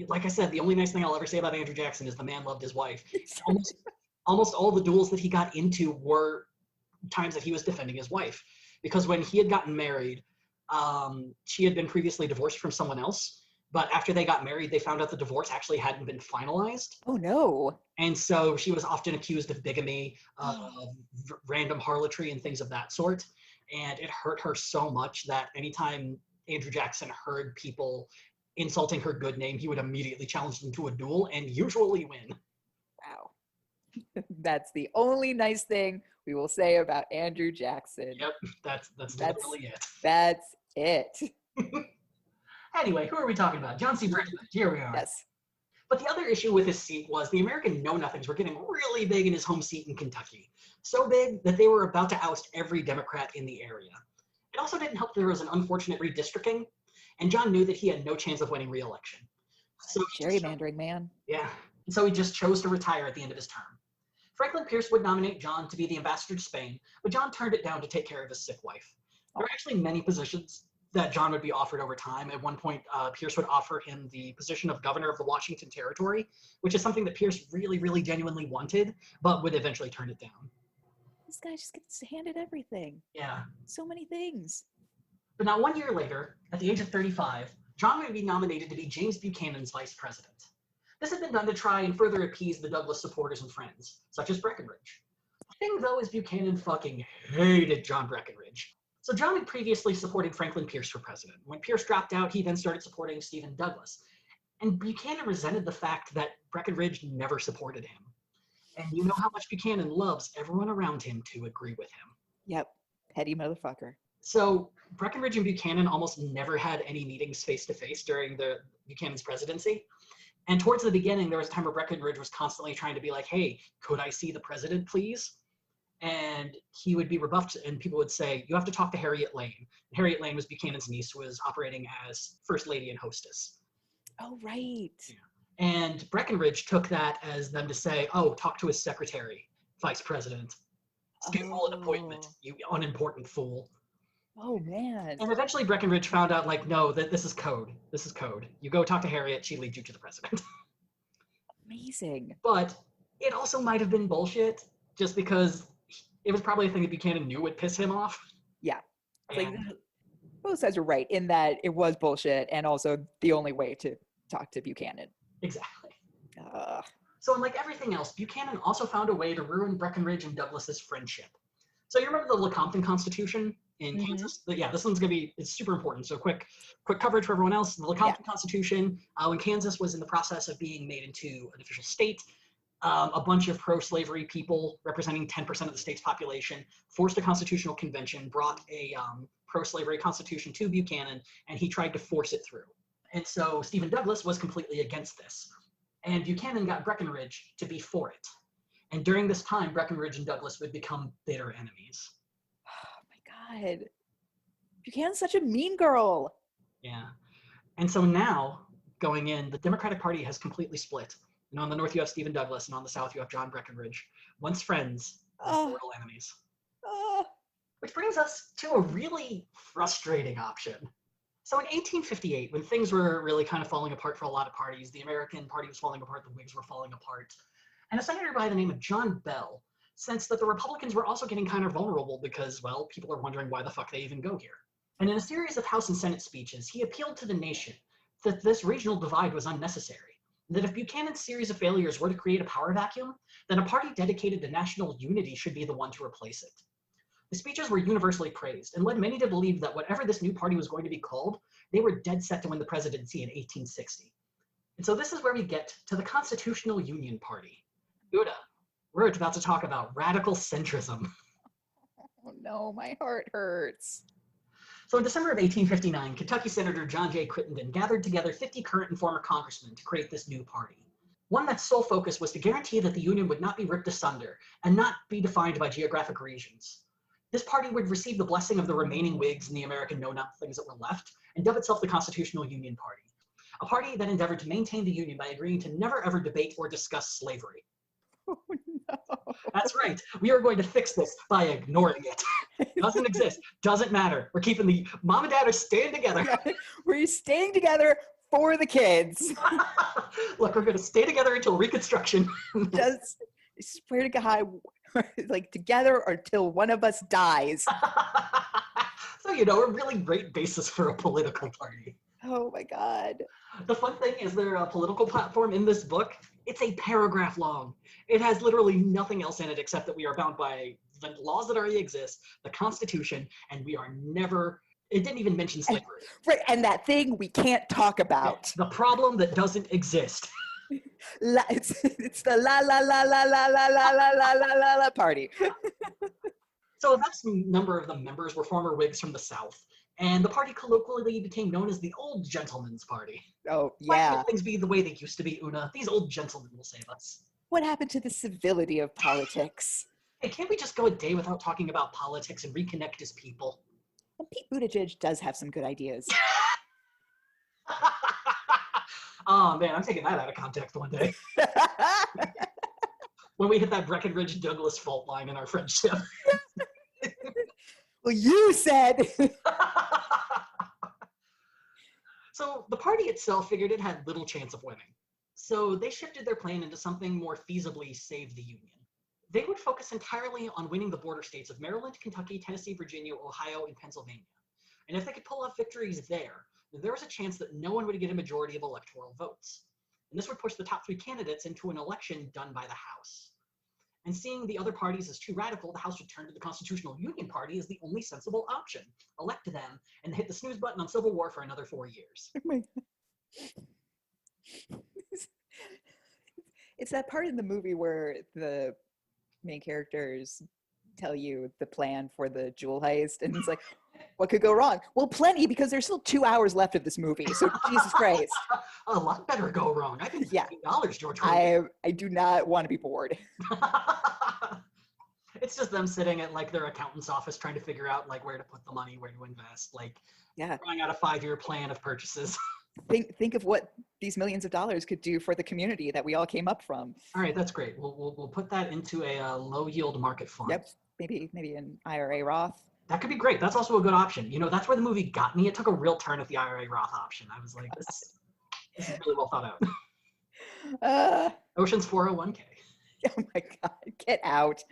like I said, the only nice thing I'll ever say about Andrew Jackson is the man loved his wife. Almost all the duels that he got into were times that he was defending his wife. Because when he had gotten married, she had been previously divorced from someone else. But after they got married, they found out the divorce actually hadn't been finalized. Oh no. And so she was often accused of bigamy, random harlotry, and things of that sort. And it hurt her so much that anytime Andrew Jackson heard people insulting her good name, he would immediately challenge them to a duel and usually win. Wow. That's the only nice thing we will say about Andrew Jackson. Yep, that's literally it. That's it. Anyway, who are we talking about? John C. Breckinridge. Here we are. Yes. But the other issue with his seat was the American know-nothings were getting really big in his home seat in Kentucky. So big that they were about to oust every Democrat in the area. It also didn't help that there was an unfortunate redistricting, and John knew that he had no chance of winning re-election. So gerrymandering, man. Yeah, and so he just chose to retire at the end of his term. Franklin Pierce would nominate John to be the ambassador to Spain, but John turned it down to take care of his sick wife. There were actually many positions that John would be offered over time. At one point, Pierce would offer him the position of governor of the Washington Territory, which is something that Pierce really, really genuinely wanted, but would eventually turn it down. This guy just gets handed everything. Yeah. So many things. But now 1 year later, at the age of 35, John would be nominated to be James Buchanan's vice president. This had been done to try and further appease the Douglas supporters and friends, such as Breckinridge. The thing, though, is Buchanan fucking hated John Breckinridge. So John had previously supported Franklin Pierce for president. When Pierce dropped out, he then started supporting Stephen Douglas. And Buchanan resented the fact that Breckinridge never supported him. And you know how much Buchanan loves everyone around him to agree with him. Yep. Petty motherfucker. So Breckinridge and Buchanan almost never had any meetings face-to-face during Buchanan's presidency. And towards the beginning, there was a time where Breckinridge was constantly trying to be like, hey, could I see the president, please? And he would be rebuffed, and people would say, you have to talk to Harriet Lane. And Harriet Lane was Buchanan's niece, who was operating as first lady and hostess. Oh, right. Yeah. And Breckinridge took that as them to say, oh, talk to his secretary, vice president. Schedule an appointment, you unimportant fool. Oh, man. And eventually Breckinridge found out, like, no, that this is code. This is code. You go talk to Harriet, she leads you to the president. Amazing. But it also might have been bullshit, just because it was probably a thing that Buchanan knew would piss him off. Yeah. Like, both sides are right in that it was bullshit, and also the only way to talk to Buchanan. Exactly. So unlike everything else, Buchanan also found a way to ruin Breckinridge and Douglas's friendship. So you remember the Lecompton Constitution in Kansas? Yeah, this one's going to be, it's super important. So quick coverage for everyone else. The Lecompton Constitution, when Kansas was in the process of being made into an official state, a bunch of pro-slavery people representing 10% of the state's population forced a constitutional convention, brought a pro-slavery constitution to Buchanan, and he tried to force it through. And so Stephen Douglas was completely against this. And Buchanan got Breckinridge to be for it. And during this time, Breckinridge and Douglas would become bitter enemies. Oh my God. Buchanan's such a mean girl. Yeah. And so now, going in, the Democratic Party has completely split. And on the north, you have Stephen Douglas, and on the south, you have John Breckinridge. Once friends, mortal enemies. Which brings us to a really frustrating option. So in 1858, when things were really kind of falling apart for a lot of parties, the American Party was falling apart, the Whigs were falling apart, and a senator by the name of John Bell sensed that the Republicans were also getting kind of vulnerable because, well, people are wondering why the fuck they even go here. And in a series of House and Senate speeches, he appealed to the nation that this regional divide was unnecessary, that if Buchanan's series of failures were to create a power vacuum, then a party dedicated to national unity should be the one to replace it. The speeches were universally praised and led many to believe that whatever this new party was going to be called, they were dead set to win the presidency in 1860. And so this is where we get to the Constitutional Union Party. Uda, we're about to talk about radical centrism. Oh no, my heart hurts. So in December of 1859, Kentucky Senator John J. Crittenden gathered together 50 current and former congressmen to create this new party. One that's sole focus was to guarantee that the Union would not be ripped asunder and not be defined by geographic regions. This party would receive the blessing of the remaining Whigs and the American know-nothings that were left, and dub itself the Constitutional Union Party, a party that endeavored to maintain the Union by agreeing to never ever debate or discuss slavery. Oh, no. That's right. We are going to fix this by ignoring it. Doesn't exist. Doesn't matter. We're keeping the mom and dad are staying together. We're staying together for the kids. Look, we're going to stay together until Reconstruction. Just swear to God, like together or till one of us dies. So, you know, a really great basis for a political party. Oh my God. The fun thing is their political platform in this book, it's a paragraph long. It has literally nothing else in it except that we are bound by the laws that already exist, the Constitution, and we are never, it didn't even mention slavery. Right, and that thing we can't talk about. The problem that doesn't exist. It's the la la la la la la la la la la la la party. So a vast number of the members were former Whigs from the South, and the party colloquially became known as the Old Gentlemen's Party. Oh, Why yeah. can't things be the way they used to be, Una? These old gentlemen will save us. What happened to the civility of politics? Hey, can't we just go a day without talking about politics and reconnect as people? And Pete Buttigieg does have some good ideas. Oh man, I'm taking that out of context one day. When we hit that Breckinridge-Douglas fault line in our friendship. Well, you said. So the party itself figured it had little chance of winning. So they shifted their plan into something more feasibly save the Union. They would focus entirely on winning the border states of Maryland, Kentucky, Tennessee, Virginia, Ohio, and Pennsylvania. And if they could pull off victories there was a chance that no one would get a majority of electoral votes. And this would push the top three candidates into an election done by the House. And seeing the other parties as too radical, the House would turn to the Constitutional Union Party as the only sensible option. Elect them and hit the snooze button on Civil War for another 4 years. It's that part in the movie where the main characters tell you the plan for the jewel heist, and it's like, what could go wrong? Well, plenty, because there's still 2 hours left of this movie, so Jesus Christ. A lot better go wrong. I think $15, George. I do not want to be bored. It's just them sitting at like their accountant's office trying to figure out like where to put the money, where to invest, like trying out a 5-year plan of purchases. Think of what these millions of dollars could do for the community that we all came up from. All right, that's great. We'll put that into a low yield market fund. Yep, maybe an IRA Roth. That could be great. That's also a good option. You know, that's where the movie got me. It took a real turn at the IRA Roth option. I was like, this is really well thought out. Ocean's 401k. Oh my God, get out.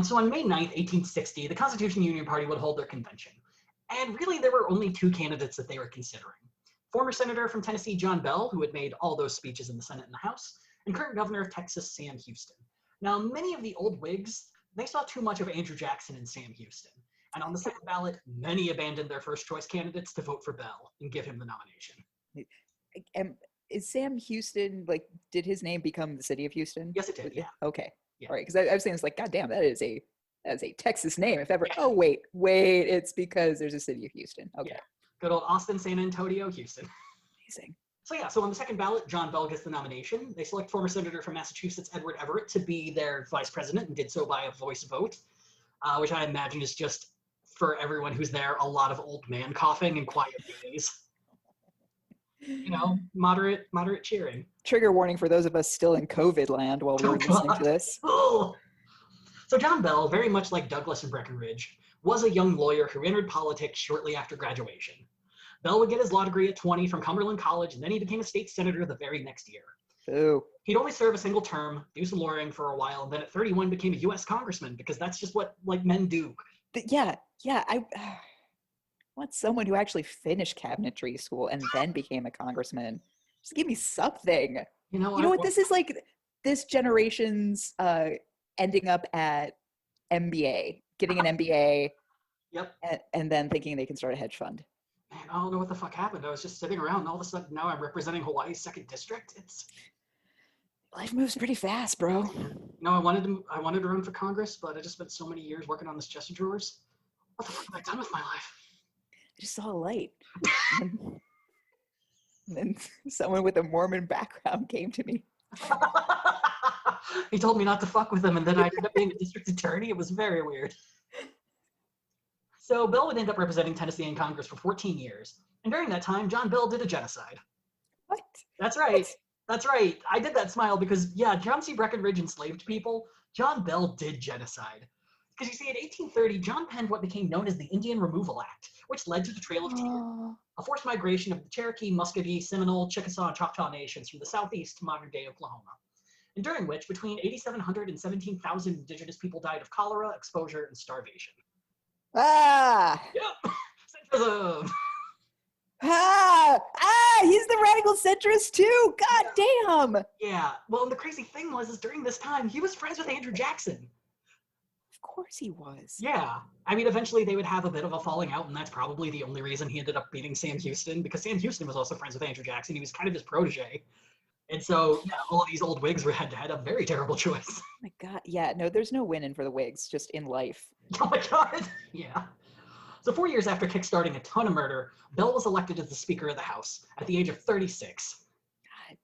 So on May 9th, 1860, the Constitution Union Party would hold their convention. And really, there were only two candidates that they were considering. Former Senator from Tennessee, John Bell, who had made all those speeches in the Senate and the House, and current Governor of Texas, Sam Houston. Now, many of the old Whigs, they saw too much of Andrew Jackson and Sam Houston. And on the second ballot, many abandoned their first choice candidates to vote for Bell and give him the nomination. Is Sam Houston, like, did his name become the city of Houston? Yes, it did, yeah. Okay. Yeah. All right, because I was saying, it's like, God damn, that is a Texas name, if ever. Yeah. Oh, wait, it's because there's a city of Houston. Okay. Yeah. Good old Austin, San Antonio, Houston. Amazing. So on the second ballot, John Bell gets the nomination. They select former Senator from Massachusetts, Edward Everett, to be their vice president, and did so by a voice vote, which I imagine is just, for everyone who's there, a lot of old man coughing and quiet days. You know, moderate cheering. Trigger warning for those of us still in COVID land while we're listening to this. Oh. So John Bell, very much like Douglas and Breckinridge, was a young lawyer who entered politics shortly after graduation. Bell would get his law degree at 20 from Cumberland College, and then he became a state senator the very next year. Ooh. He'd only serve a single term, do some lawyering for a while, and then at 31 became a US Congressman, because that's just what like men do. Yeah, I want someone who actually finished cabinetry school and then became a congressman. Just give me something. You know what? This is like this generation's ending up at MBA, getting an MBA. Yep. And then thinking they can start a hedge fund. Man, I don't know what the fuck happened. I was just sitting around, and all of a sudden now I'm representing Hawaii's 2nd district. Life moves pretty fast, bro. No, I wanted to run for Congress, but I just spent so many years working on this chest of drawers. What the fuck have I done with my life? I just saw a light. And then someone with a Mormon background came to me. He told me not to fuck with him, and then I ended up being a district attorney. It was very weird. So Bell would end up representing Tennessee in Congress for 14 years. And during that time, John Bell did a genocide. What? That's right. That's right. I did that smile because, yeah, John C. Breckinridge enslaved people. John Bell did genocide. Because you see, in 1830, John penned what became known as the Indian Removal Act, which led to the Trail of Tears, a forced migration of the Cherokee, Muscogee, Seminole, Chickasaw, and Choctaw nations from the southeast to modern-day Oklahoma, and during which between 8,700 and 17,000 indigenous people died of cholera, exposure, and starvation. Ah! Yep! Centrism! He's the radical centrist too! God damn! Yeah, well, and the crazy thing was, is during this time, he was friends with Andrew Jackson. Of course he was. Yeah. I mean, eventually they would have a bit of a falling out, and that's probably the only reason he ended up beating Sam Houston, because Sam Houston was also friends with Andrew Jackson. He was kind of his protege. And so, yeah, all of these old Whigs had a very terrible choice. Oh my God. Yeah, no, there's no winning for the Whigs, just in life. Oh my God. Yeah. So 4 years after kickstarting a ton of murder, Bell was elected as the Speaker of the House at the age of 36. God.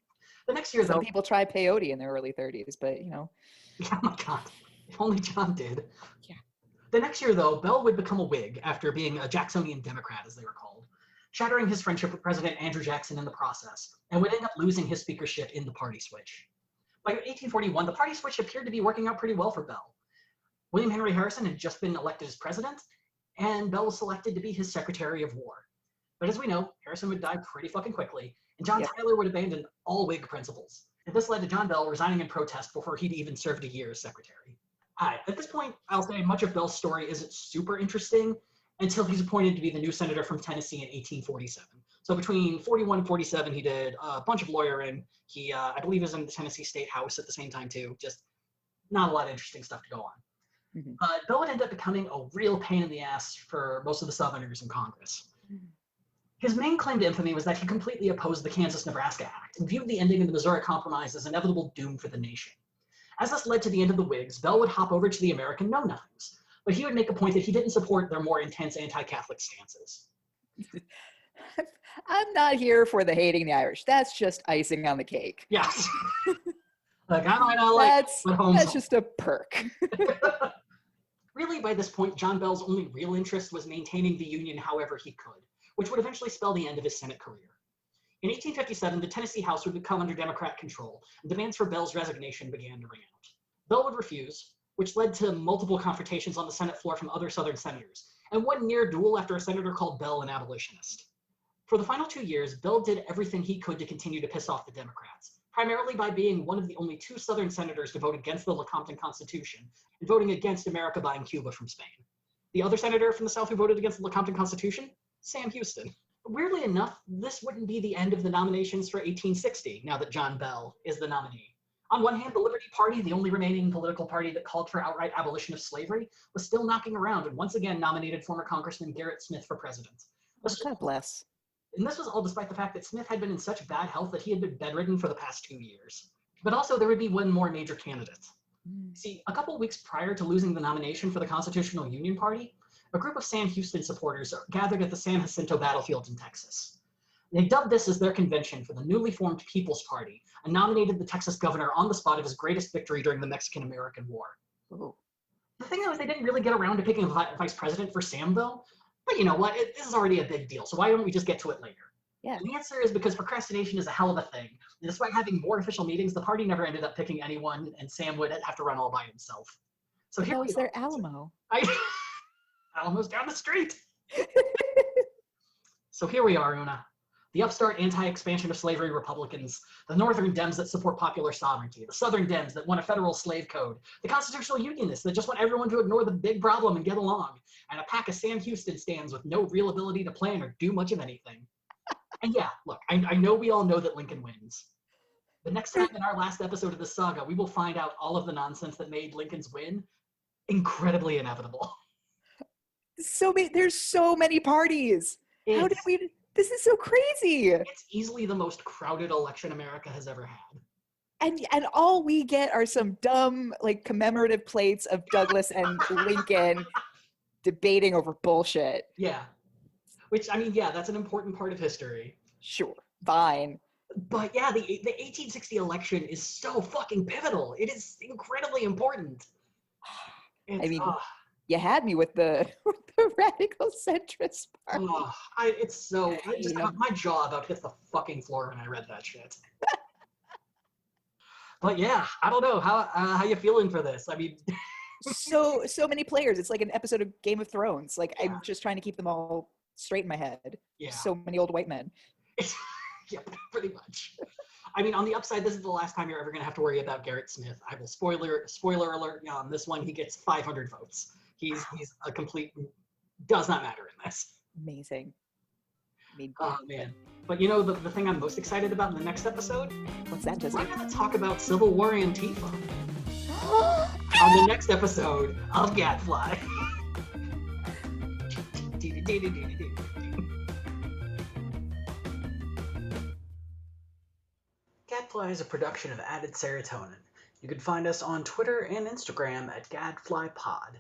The next year, Some people try peyote in their early 30s, but, you know. Oh my God. If only John did. Yeah. The next year, though, Bell would become a Whig after being a Jacksonian Democrat, as they were called, shattering his friendship with President Andrew Jackson in the process, and would end up losing his speakership in the party switch. By 1841, the party switch appeared to be working out pretty well for Bell. William Henry Harrison had just been elected as president, and Bell was selected to be his Secretary of War. But as we know, Harrison would die pretty fucking quickly, and John Tyler would abandon all Whig principles. And this led to John Bell resigning in protest before he'd even served a year as secretary. At this point, I'll say much of Bell's story isn't super interesting until he's appointed to be the new senator from Tennessee in 1847. So between 41 and 47, he did a bunch of lawyering. He, I believe, was in the Tennessee State House at the same time, too. Just not a lot of interesting stuff to go on. Mm-hmm. Bell would end up becoming a real pain in the ass for most of the Southerners in Congress. Mm-hmm. His main claim to infamy was that he completely opposed the Kansas-Nebraska Act and viewed the ending of the Missouri Compromise as inevitable doom for the nation. As this led to the end of the Whigs, Bell would hop over to the American no-noms, but he would make a point that he didn't support their more intense anti-Catholic stances. I'm not here for the hating the Irish. That's just icing on the cake. Yes. Like, I might not like that's just a perk. Really, by this point, John Bell's only real interest was maintaining the Union however he could, which would eventually spell the end of his Senate career. In 1857, the Tennessee House would become under Democrat control, and demands for Bell's resignation began to ring out. Bell would refuse, which led to multiple confrontations on the Senate floor from other Southern senators, and one near duel after a senator called Bell an abolitionist. For the final 2 years, Bell did everything he could to continue to piss off the Democrats, primarily by being one of the only 2 Southern senators to vote against the Lecompton Constitution and voting against America buying Cuba from Spain. The other senator from the South who voted against the Lecompton Constitution? Sam Houston. Weirdly enough, this wouldn't be the end of the nominations for 1860, now that John Bell is the nominee. On one hand, the Liberty Party, the only remaining political party that called for outright abolition of slavery, was still knocking around and once again nominated former Congressman Garrett Smith for president. God bless. And this was all despite the fact that Smith had been in such bad health that he had been bedridden for the past 2 years. But also, there would be one more major candidate. See, a couple weeks prior to losing the nomination for the Constitutional Union Party, a group of Sam Houston supporters gathered at the San Jacinto battlefield in Texas. They dubbed this as their convention for the newly formed People's Party and nominated the Texas governor on the spot of his greatest victory during the Mexican-American War. Ooh. The thing is, they didn't really get around to picking a vice president for Sam, though. But you know what? This is already a big deal, so why don't we just get to it later? Yeah. The answer is because procrastination is a hell of a thing. And despite having more official meetings, the party never ended up picking anyone, and Sam would have to run all by himself. So here was their Alamo. Alamo's down the street. So here we are, Una. The upstart anti-expansion of slavery Republicans, the Northern Dems that support popular sovereignty, the Southern Dems that want a federal slave code, the constitutional unionists that just want everyone to ignore the big problem and get along, and a pack of Sam Houston stands with no real ability to plan or do much of anything. And yeah, look, I know we all know that Lincoln wins. But next time in our last episode of the saga, we will find out all of the nonsense that made Lincoln's win incredibly inevitable. There's so many parties. How did we... This is so crazy. It's easily the most crowded election America has ever had. And all we get are some dumb, like, commemorative plates of Douglas and Lincoln debating over bullshit. Yeah. Which, I mean, yeah, that's an important part of history. Sure. Fine. But yeah, the 1860 election is so fucking pivotal. It is incredibly important. I It's mean, you had me with the, with the radical centrist part. it's so You know, my jaw about hit the fucking floor when I read that shit. But yeah, I don't know how you feeling for this. I mean, so many players. It's like an episode of Game of Thrones. Like yeah, I'm just trying to keep them all straight in my head. yeah, So many old white men. yeah, pretty much. I mean, on the upside, this is the last time you're ever going to have to worry about Garrett Smith. I will spoiler alert on this one. He gets 500 votes. He's a complete does not matter in this. Amazing. I mean, Oh man. But you know the thing I'm most excited about in the next episode? what's that, Jesse? We're going to talk about Civil War Antifa on the next episode of Gadfly. Gadfly is a production of Added Serotonin. You can find us on Twitter and Instagram at GadflyPod.